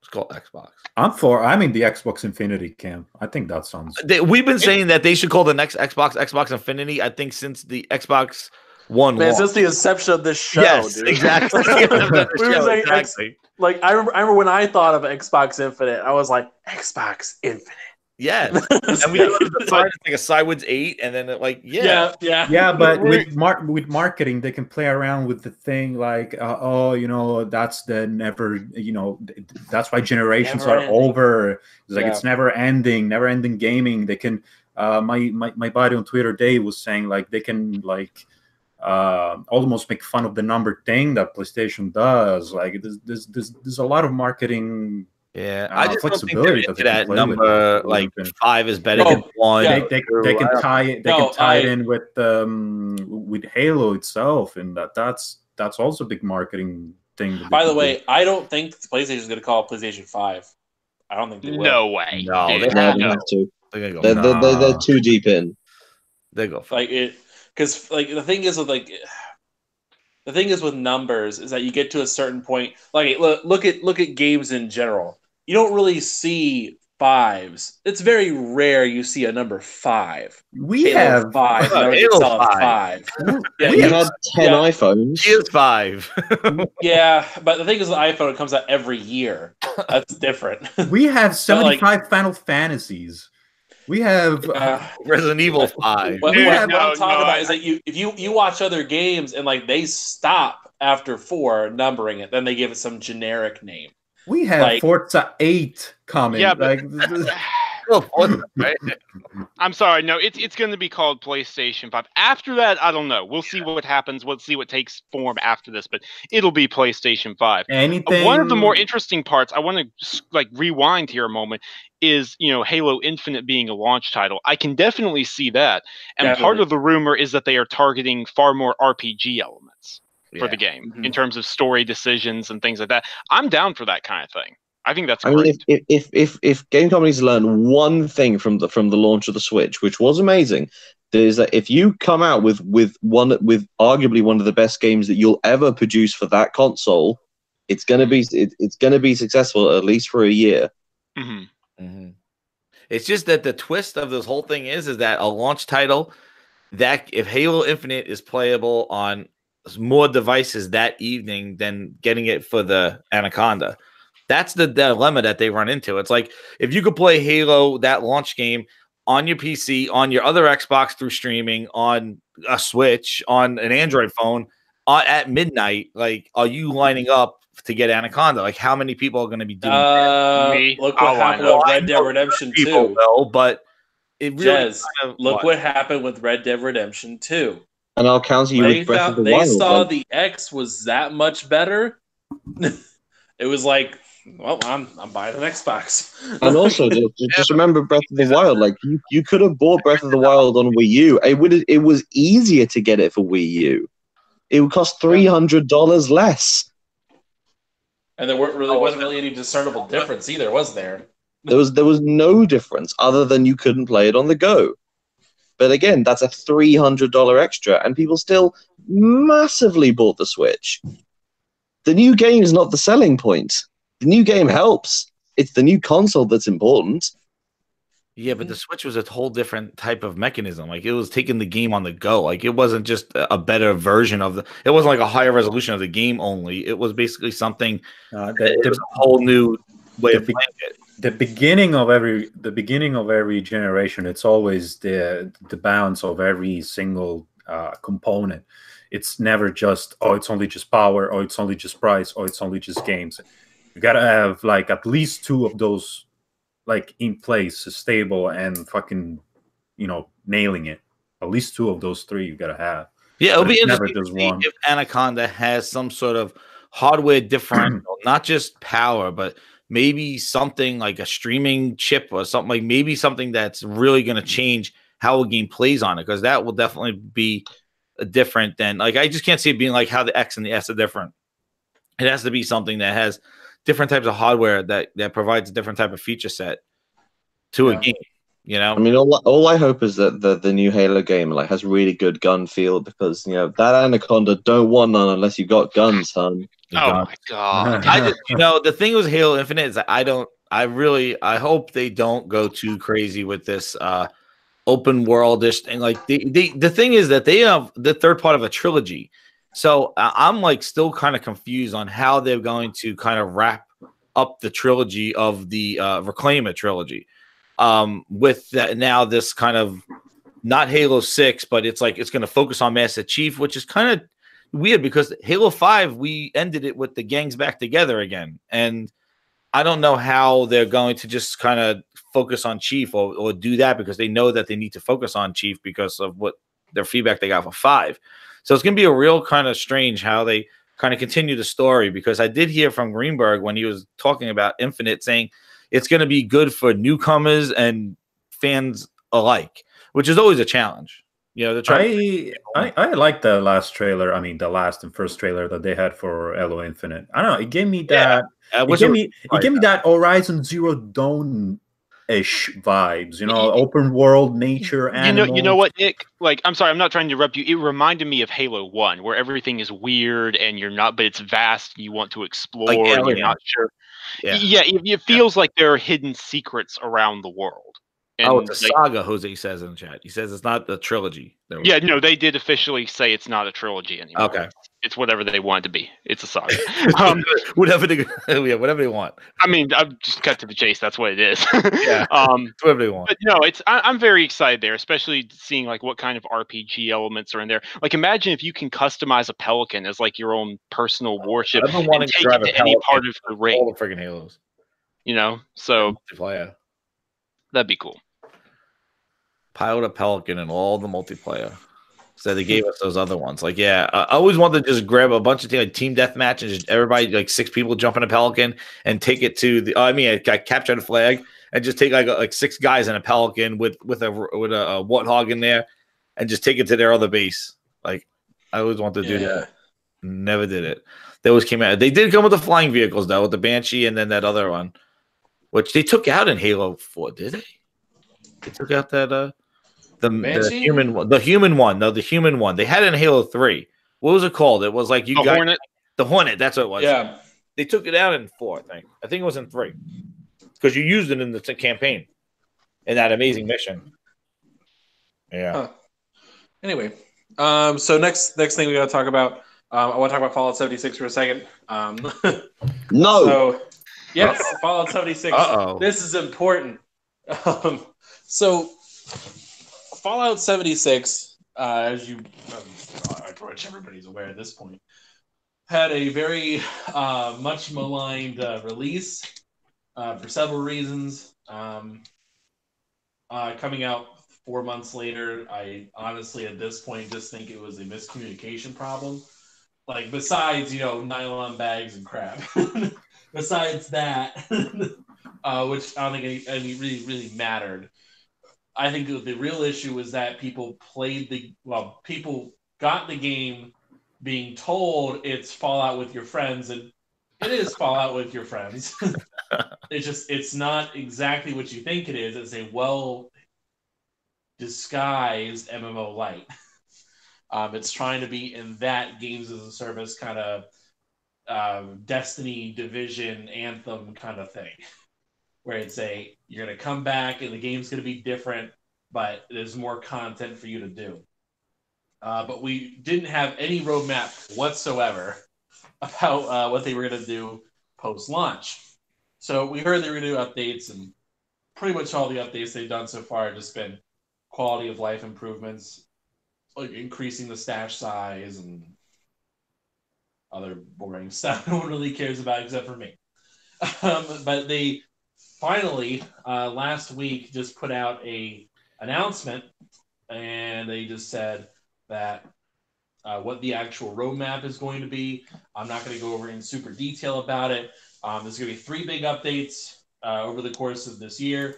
It's called Xbox. I'm in the Xbox Infinity camp. I think that sounds. We've been saying that they should call the next Xbox Infinity. I think since the Xbox One. Man, since the inception of this show, yes, dude. Exactly. Like I remember when I thought of Xbox Infinite, I was like Xbox Infinite. Yeah, and we decided it's like a sideways 8, and then yeah. But with marketing, they can play around with the thing like, that's the never, that's why generations are over. It's like it's never ending gaming. They can, my buddy on Twitter, Dave, was saying like they can like almost make fun of the number thing that PlayStation does. Like there's a lot of marketing. Yeah, I just flexibility don't think that number like 5 is better than 1. They can tie it in with Halo itself, and that's also a big marketing thing. By the way, I don't think PlayStation is going to call it PlayStation 5. I don't think they will. No way. No, they have to. They're too deep in. They go like it because like the thing is with numbers is that you get to a certain point. Like look at games in general. You don't really see 5s. It's very rare you see a number 5. We have 5. Halo 5. Yeah, you had 10 iPhones. Here's 5. Yeah, but the thing is, the iPhone comes out every year. That's different. We have 75 Final Fantasies. We have Resident Evil 5. What I'm talking about is that if you watch other games and like they stop after 4 numbering it, then they give it some generic name. We have like, Forza 8 coming. Yeah, but, right? I'm sorry. No, it's going to be called PlayStation 5. After that, I don't know. We'll see what happens. We'll see what takes form after this, but it'll be PlayStation 5. One of the more interesting parts, I want to like rewind here a moment, is Halo Infinite being a launch title. I can definitely see that. And part of the rumor is that they are targeting far more RPG elements for the game in terms of story decisions and things like that. I'm down for that kind of thing. I think that's great. I mean, if game companies learn one thing from the launch of the Switch, which was amazing, is that if you come out with arguably one of the best games that you'll ever produce for that console, it's gonna be successful at least for a year. Mm-hmm. Mm-hmm. It's just that the twist of this whole thing is that a launch title that if Halo Infinite is playable on more devices that evening than getting it for the Anaconda. That's the dilemma that they run into. It's like if you could play Halo, that launch game, on your PC, on your other Xbox through streaming, on a Switch, on an Android phone, at midnight, like, are you lining up to get Anaconda? Like, how many people are going to be doing that? Me. Look what happened with Red Dead Redemption 2. But it really look what happened with Red Dead Redemption 2. And I'll counter you with Breath of the Wild. They saw the X was that much better. It was like, well, I'm buying an Xbox. And also, just remember Breath of the Wild. Like you could have bought Breath of the Wild on Wii U. It was easier to get it for Wii U. It would cost $300 less. And there wasn't really any discernible difference either, was there? There was no difference other than you couldn't play it on the go. But again, that's a $300 extra, and people still massively bought the Switch. The new game is not the selling point. The new game helps. It's the new console that's important. Yeah, but the Switch was a whole different type of mechanism. Like, it was taking the game on the go. Like, it wasn't just a better version of it wasn't like a higher resolution of the game only. It was basically something it was a whole new way of playing it. The beginning of every generation, it's always the balance of every single component. It's never just, it's only just power, or it's only just price, or it's only just games. You gotta have like at least 2 of those like in place, stable, and fucking nailing it. At least 2 of those 3 you gotta have. Yeah, it'll be interesting to see if Anaconda has some sort of hardware differential, not just power, but maybe something like a streaming chip or something, like maybe something that's really going to change how a game plays on it, because that will definitely be different than, like, I just can't see it being like how the X and the S are different. It has to be something that has different types of hardware that provides a different type of feature set to a game. You know, I mean, all I hope is that the new Halo game like has really good gun feel, because that Anaconda don't want none unless you got guns, son. Oh my god! The thing with Halo Infinite is that I hope they don't go too crazy with this open worldish thing. Like the thing is that they have the third part of a trilogy, so I'm like still kind of confused on how they're going to kind of wrap up the trilogy of the Reclaimer trilogy. With that now, this kind of not Halo 6, but it's like it's going to focus on Master Chief, which is kind of weird because Halo 5 we ended it with the gangs back together again, and I don't know how they're going to just kind of focus on Chief or do that, because they know that they need to focus on Chief because of what their feedback they got for 5. So it's going to be a real kind of strange how they kind of continue the story, because I did hear from Greenberg when he was talking about Infinite saying it's going to be good for newcomers and fans alike, which is always a challenge. I like the last trailer. I mean, the last and first trailer that they had for Halo Infinite. I don't know. It gave me that. It gave me that Horizon Zero Dawn-ish vibes. Open world nature. You know what, Nick? Like, I'm sorry, I'm not trying to interrupt you. It reminded me of Halo 1, where everything is weird and but it's vast. You want to explore. Like and you're not sure. Yeah, it feels like there are hidden secrets around the world. And it's a saga, Jose says in the chat. He says it's not the trilogy. Yeah, no, they did officially say it's not a trilogy anymore. Okay. It's whatever they want it to be. It's a saga. Whatever they want. I mean, I've just cut to the chase. That's what it is. Yeah. Whatever they want. But no, I'm very excited there, especially seeing like what kind of RPG elements are in there. Like, imagine if you can customize a Pelican as like your own personal warship and take it to any part of the ring. All the freaking Halos. So multiplayer. That'd be cool. Pilot a Pelican in all the multiplayer. So they gave us those other ones. Like, I always wanted to just grab a bunch of team deathmatch and just everybody, like 6 people jump in a Pelican and take it to I capture the flag and just take like 6 guys in a Pelican with a warthog in there and just take it to their other base. Like, I always wanted to do that. Never did it. They always came out. They did come with the flying vehicles though, with the Banshee and then that other one, which they took out in Halo 4. Did they? They took out that the human one. The human one. No, the human one. They had it in Halo 3. What was it called? It was like Hornet. The Hornet. That's what it was. Yeah. They took it out in 4, I think. I think it was in 3. Because you used it in the campaign. In that amazing mission. Yeah. Huh. Anyway. So next thing we gotta talk about. I want to talk about Fallout 76 for a second. No. So yes, Fallout 76. Uh-oh. This is important. So Fallout 76, as pretty much everybody's aware at this point, had a very much maligned release for several reasons. Coming out 4 months later, I honestly at this point just think it was a miscommunication problem. Like, besides, nylon bags and crap. Besides that, which I don't think any really mattered. I think the real issue was that people got the game being told it's Fallout with your friends, and it is Fallout with your friends. It's not exactly what you think it is. It's a well disguised MMO light. It's trying to be in that games as a service kind of Destiny, Division, Anthem kind of thing, where it's you're going to come back and the game's going to be different, but there's more content for you to do. But we didn't have any roadmap whatsoever about what they were going to do post-launch. So we heard they were going to do updates, and pretty much all the updates they've done so far have just been quality of life improvements, like increasing the stash size and other boring stuff no one really cares about except for me. But they finally, last week, just put out a announcement, and they just said that what the actual roadmap is going to be. I'm not going to go over in super detail about it. There's going to be 3 big updates over the course of this year.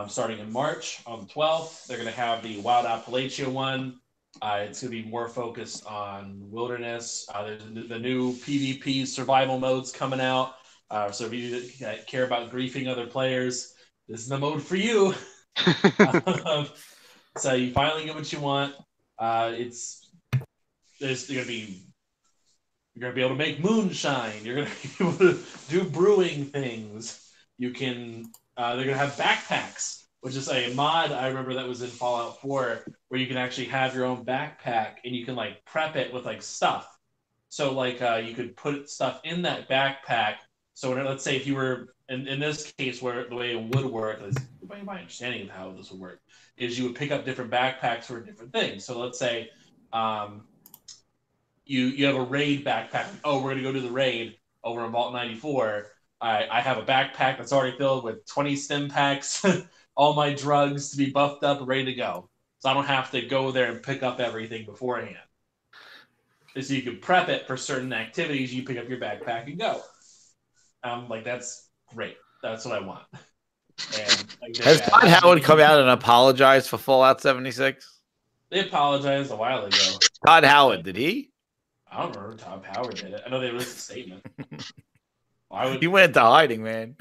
starting in March on the 12th. They're going to have the Wild Appalachia one. It's going to be more focused on wilderness. There's the new PvP survival modes coming out. So if you care about griefing other players, this is the mode for you. So you finally get what you want. You're gonna be able to make moonshine. You're gonna be able to do brewing things. You can. They're gonna have backpacks, which is a mod I remember that was in Fallout 4, where you can actually have your own backpack and you can like prep it with like stuff. So like you could put stuff in that backpack. So let's say if you were in this case where the way it would work is my understanding of how this would work is you would pick up different backpacks for different things. So let's say you have a raid backpack. Oh, we're gonna go do the raid over in Vault 94. I have a backpack that's already filled with 20 stim packs, all my drugs to be buffed up and ready to go. So I don't have to go there and pick up everything beforehand. So you can prep it for certain activities. You pick up your backpack and go. Like, that's great. That's what I want. And has Todd Howard come out and apologized for Fallout 76? They apologized a while ago. Todd Howard, did he? I don't remember Todd Howard did it. I know they released a statement. He went into hiding, man.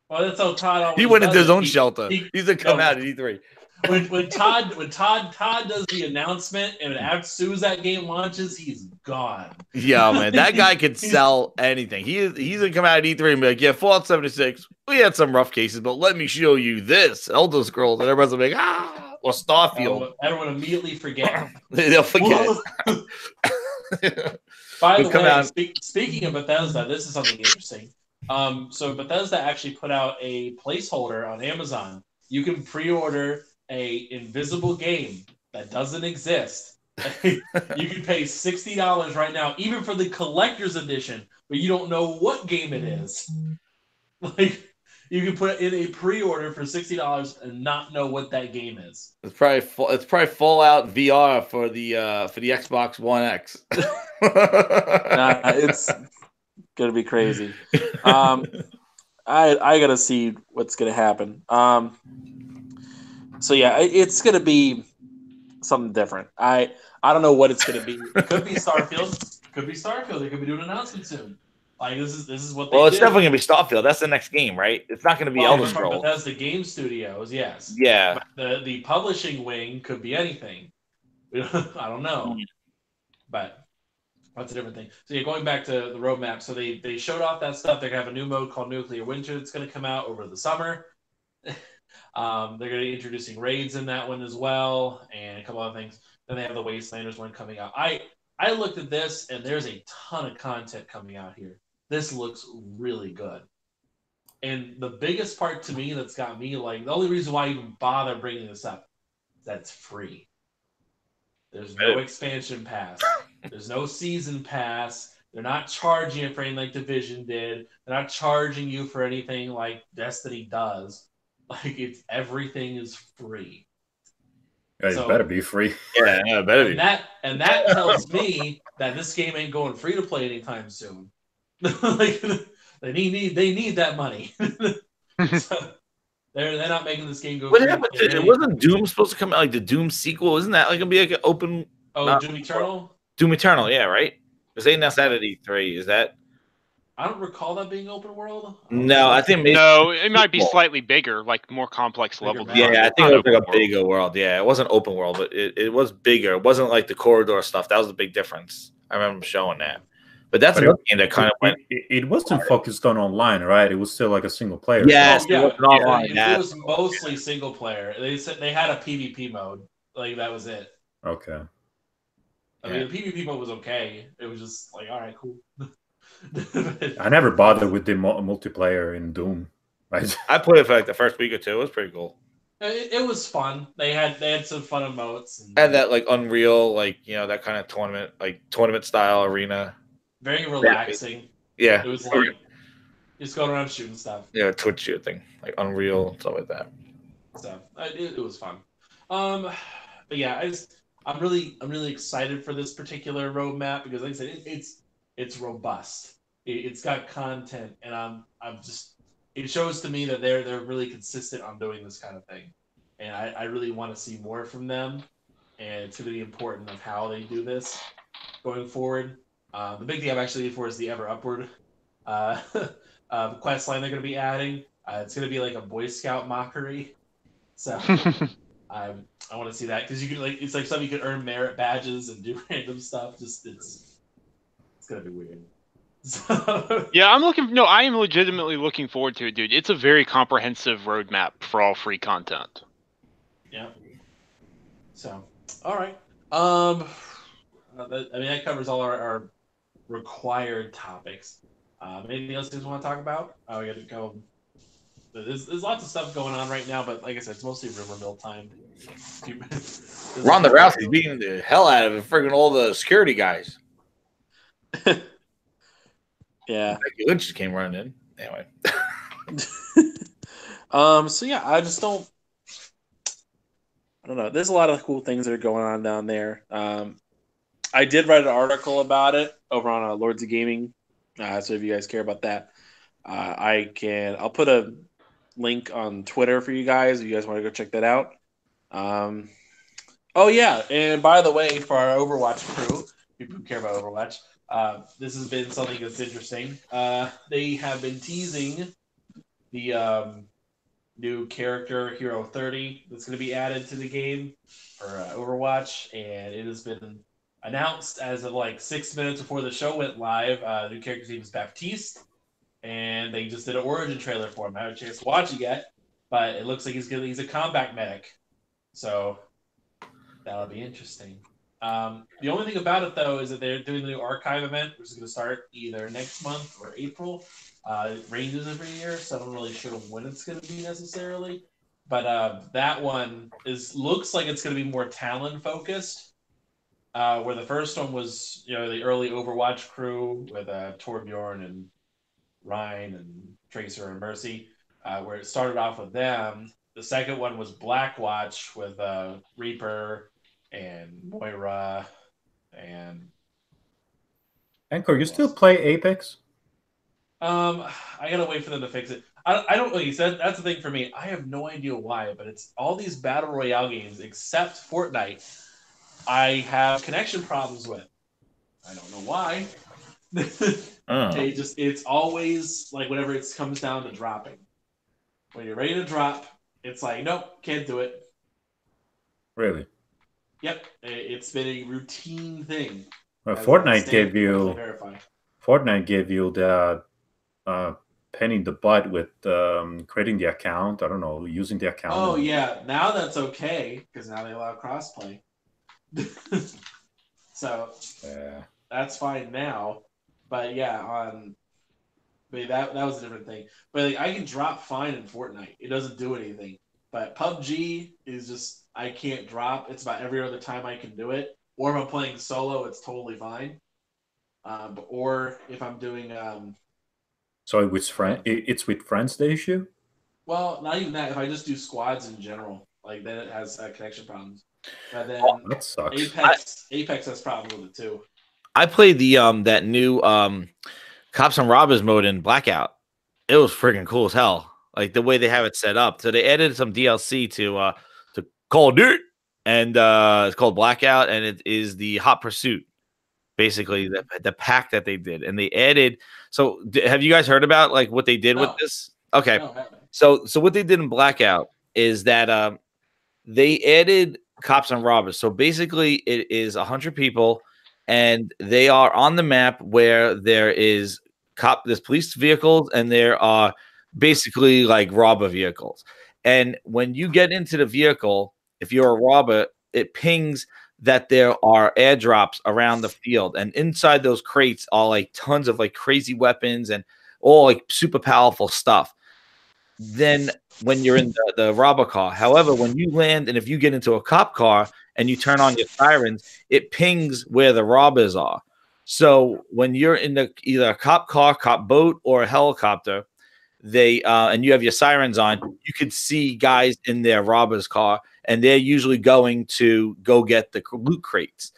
Well, that's how Todd always he went into his own He, shelter. He's gonna come out at E3. When Todd does the announcement and as soon as that game launches, he's gone. Yeah, man, that guy could sell anything. He's gonna come out at E3 and be like, "Yeah, Fallout 76. We had some rough cases, but let me show you this Elder Scrolls." And everyone's like, "Ah," or Starfield. Everyone immediately forget. They'll forget. By the way, speaking of Bethesda, this is something interesting. So Bethesda actually put out a placeholder on Amazon. You can pre-order a invisible game that doesn't exist. You can pay $60 right now, even for the collector's edition, but you don't know what game it is. Like, you can put in a pre-order for $60 and not know what that game is. It's probably Fallout VR for the Xbox One X. It's gonna be crazy. I gotta see what's gonna happen. So yeah, it's gonna be something different. I don't know what it's gonna be. It could be Starfield. Could be Starfield. They could be doing an announcement soon. Like this is what they Well, it's do. definitely gonna be Starfield. That's the next game, right? It's not gonna be Elder Scrolls. That's the game studios, yes. Yeah. But the publishing wing could be anything. I don't know. But that's a different thing. So yeah, going back to the roadmap. So they showed off that stuff. They're gonna have a new mode called Nuclear Winter that's gonna come out over the summer. They're gonna be introducing raids in that one as well, and a couple other things. Then they have the Wastelanders one coming out. I looked at this, and there's a ton of content coming out here. This looks really good. And the biggest part to me that's got me, like, the only reason why I even bother bringing this up is that it's free. There's no expansion pass. There's no season pass. They're not charging you for anything like Division did. They're not charging you for anything like Destiny does. Like, everything is free. It better be free. Yeah, it better be. And that tells me that this game ain't going free to play anytime soon. Like, they need that money. So they're not making this game go. What happened? Wasn't Doom supposed to come out, like the Doom sequel? Isn't that like gonna be like an open? Doom Eternal. Doom Eternal, yeah, right. Because they announced that at E3. Is that? I don't recall that being open world. No, I think maybe it might be slightly bigger, like more complex level. Yeah, I think it was like a bigger world. Yeah, it wasn't open world, but it was bigger. It wasn't like the corridor stuff. That was the big difference. I remember showing that. But that's another game that kind of went. It wasn't focused on online, right? It was still like a single player. Yes, it was mostly single player. They said they had a PvP mode. Like, that was it. Okay. I mean, the PvP mode was okay. It was just like, all right, cool. I never bothered with the multiplayer in Doom. Right? I played it for like the first week or two. It was pretty cool. It was fun. They had some fun emotes. And that like Unreal, like, you know, that kind of tournament style arena. Very relaxing. Yeah. It was like just going around shooting stuff. Yeah, Twitch shoot thing, like Unreal, stuff like that. So it was fun. But yeah, I'm really excited for this particular roadmap because, like I said, it's robust. It's got content, and I'm just it shows to me that they're really consistent on doing this kind of thing, and I really want to see more from them. And it's going to be important of how they do this going forward. The big thing I'm actually looking for is the Ever Upward uh, quest line they're going to be adding. It's going to be like a Boy Scout mockery, so I want to see that because you can it's like something you can earn merit badges and do random stuff. Just it's going to be weird. So, yeah, I am legitimately looking forward to it, dude. It's a very comprehensive roadmap for all free content. Yeah. So, all right. That covers all our required topics. Anything else you guys want to talk about? We got to go. There's lots of stuff going on right now, but like I said, it's mostly Riverville time. Ronda Rousey's beating the hell out of friggin' all the security guys. Yeah. Becky Lynch just came running in. Anyway. So yeah, I don't know. There's a lot of cool things that are going on down there. I did write an article about it over on Lords of Gaming. So if you guys care about that, I'll put a link on Twitter for you guys if you guys want to go check that out. Oh yeah, and by the way, for our Overwatch crew, people who care about Overwatch, this has been something that's interesting. They have been teasing the new character Hero 30 that's going to be added to the game for Overwatch, and it has been announced as of like 6 minutes before the show went live. The new character's name is Baptiste, and they just did an origin trailer for him. I haven't had a chance to watch it yet, but it looks like he's a combat medic, so that'll be interesting. The only thing about it, though, is that they're doing the new archive event, which is going to start either next month or April. It ranges every year, so I'm not really sure when it's going to be necessarily. But that one looks like it's going to be more Talon focused, where the first one was, the early Overwatch crew with Torbjorn and Ryan and Tracer and Mercy, where it started off with them. The second one was Blackwatch with Reaper and Moira and Anchor, you still play Apex? I gotta wait for them to fix it. I don't like you said that's the thing for me. I have no idea why, but it's all these battle royale games except Fortnite. I have connection problems with. I don't know why. It's always like whenever it comes down to dropping. When you're ready to drop, it's like nope, can't do it. Really? Yep, it's been a routine thing. Well, Fortnite gave you the pain in the butt with creating the account. I don't know, using the account. Oh yeah, now that's okay because now they allow crossplay. So that's fine now. But yeah, that was a different thing. But like, I can drop fine in Fortnite. It doesn't do anything. But PUBG is just I can't drop. It's about every other time I can do it. Or if I'm playing solo, it's totally fine. Or if I'm doing so it's with friends the issue? Well, not even that. If I just do squads in general, like then it has connection problems. But then that sucks. Apex has problems with it too. I played the that new Cops and Robbers mode in Blackout. It was freaking cool as hell. Like the way they have it set up. So they added some DLC to Call of Duty, and it's called Blackout, and it is the Hot Pursuit. Basically, the pack that they did, and they added. So, have you guys heard about like what they did with this? Okay, so what they did in Blackout is that they added Cops and Robbers. So basically, it is 100 people, and they are on the map where there's police vehicles, and there are basically like robber vehicles. And when you get into the vehicle, if you're a robber, it pings that there are airdrops around the field, and inside those crates are like tons of like crazy weapons and all like super powerful stuff. Then when you're in the robber car, however, when you land and if you get into a cop car and you turn on your sirens, it pings where the robbers are. So when you're in either a cop car, cop boat, or a helicopter, they and you have your sirens on, you could see guys in their robber's car, and they're usually going to go get the loot crates.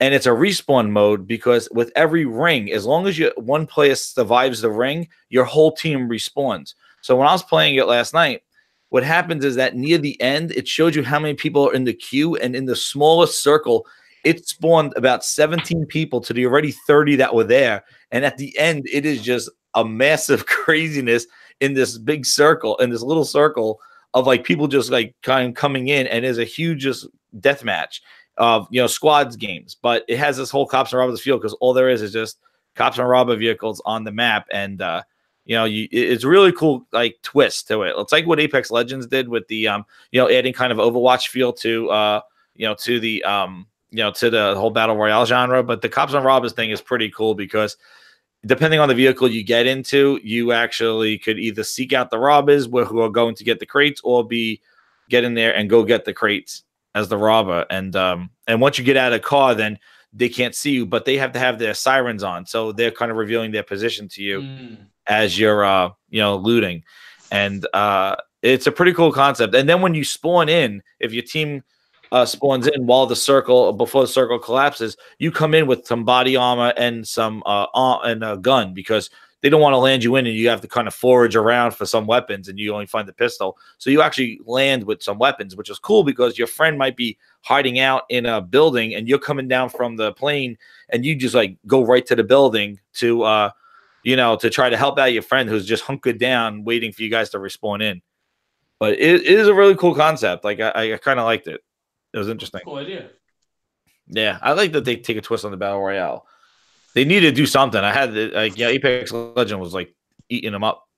And it's a respawn mode because with every ring, as long as one player survives the ring, your whole team respawns. So when I was playing it last night, what happens is that near the end, it showed you how many people are in the queue, and in the smallest circle, it spawned about 17 people to the already 30 that were there. And at the end, it is just a massive craziness in this big circle, in this little circle of like people just like kind of coming in, and there's a huge just death match of squads games. But it has this whole cops and robbers feel because all there is just cops and robber vehicles on the map, and it's really cool like twist to it. It's like what Apex Legends did with the adding kind of Overwatch feel to to the whole battle royale genre. But the cops and robbers thing is pretty cool because depending on the vehicle you get into, you actually could either seek out the robbers who are going to get the crates, or get in there and go get the crates as the robber. And once you get out of the car, then they can't see you, but they have to have their sirens on, so they're kind of revealing their position to you as you're looting. And it's a pretty cool concept. And then when you spawn in, if your team spawns in before the circle collapses, you come in with some body armor and some and a gun, because they don't want to land you in and you have to kind of forage around for some weapons and you only find the pistol. So you actually land with some weapons, which is cool because your friend might be hiding out in a building and you're coming down from the plane and you just like go right to the building to to try to help out your friend who's just hunkered down waiting for you guys to respawn in. But it is a really cool concept. Like I kind of liked it. It was interesting. Cool idea. Yeah, I like that they take a twist on the battle royale. They need to do something. I had Apex Legend was like eating them up,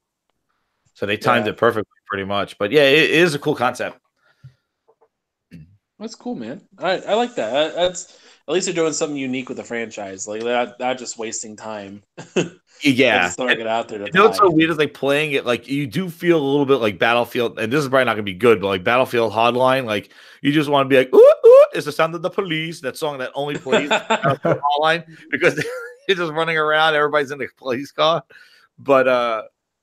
so they timed it perfectly, pretty much. But yeah, it is a cool concept. That's cool, man. I like that. That's at least they're doing something unique with the franchise. Like they're not just wasting time. Yeah, just throwing it out there. What's so weird is like playing it. Like you do feel a little bit like Battlefield, and this is probably not gonna be good, but like Battlefield Hotline, like you just want to be like, ooh, ooh, it's the sound of the police. That song that only plays Hotline because you're just running around. Everybody's in the police car, but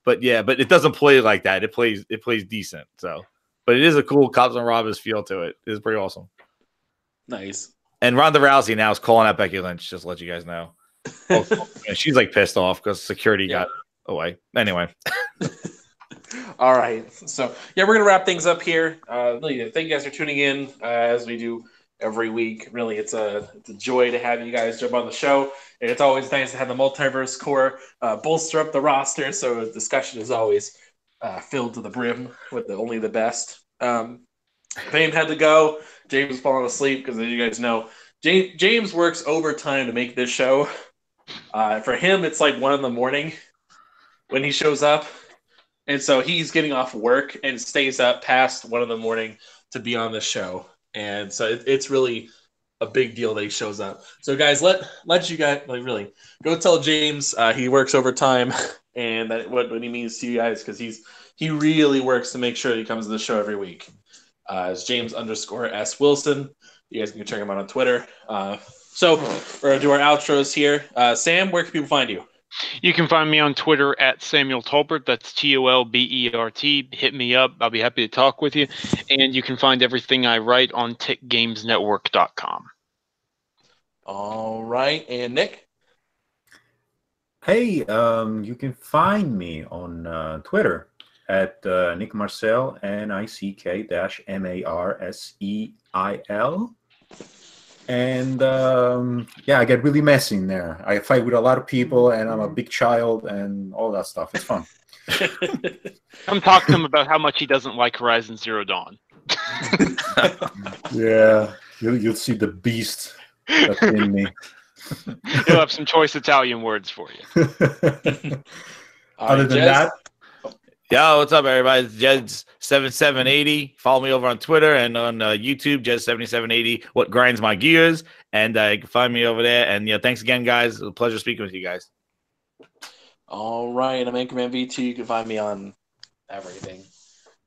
it doesn't play like that. It plays decent. So, but it is a cool cops and robbers feel to it. It's pretty awesome. Nice. And Ronda Rousey now is calling out Becky Lynch. Just to let you guys know. She's like pissed off because security got away. Anyway. All right. So we're gonna wrap things up here. Really, thank you guys for tuning in as we do every week. Really, it's a joy to have you guys jump on the show, and it's always nice to have the Multiverse core bolster up the roster. So the discussion is always filled to the brim with only the best. Fame had to go. James was falling asleep because, as you guys know, James works overtime to make this show. For him, it's like 1 a.m. when he shows up. And so he's getting off work and stays up past 1 a.m. to be on the show. And so it's really a big deal that he shows up. So guys, let you guys really go tell James he works overtime and that what he means to you guys, because he really works to make sure he comes to the show every week. It's James_S Wilson. You guys can check him out on Twitter. So we're going to do our outros here. Sam, where can people find you? You can find me on Twitter at Samuel Tolbert. That's TOLBERT. Hit me up. I'll be happy to talk with you. And you can find everything I write on tickgamesnetwork.com. All right. And Nick? Hey, you can find me on Twitter at Nick Marcel, NICK-MARSEIL. And I get really messy in there. I fight with a lot of people, and I'm a big child, and all that stuff. It's fun. Come talk to him about how much he doesn't like Horizon Zero Dawn. Yeah, you'll see the beast that's in me. He'll have some choice Italian words for you. Other than that, yo, what's up, everybody? It's Jeds7780. Follow me over on Twitter and on YouTube, Jeds7780. What grinds my gears? And you can find me over there. And thanks again, guys. It was a pleasure speaking with you guys. All right, I'm Anchorman V2. You can find me on everything.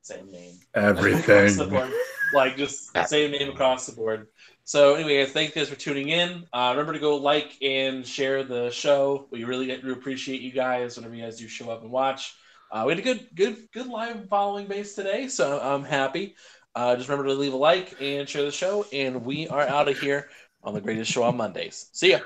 Same name. Everything. Across the board. Like just same name across the board. So anyway, guys, thank you guys for tuning in. Remember to go like and share the show. We really appreciate you guys whenever you guys do show up and watch. We had a good live following base today, so I'm happy. Just remember to leave a like and share the show, and we are out of here. on the greatest show on Mondays. See ya.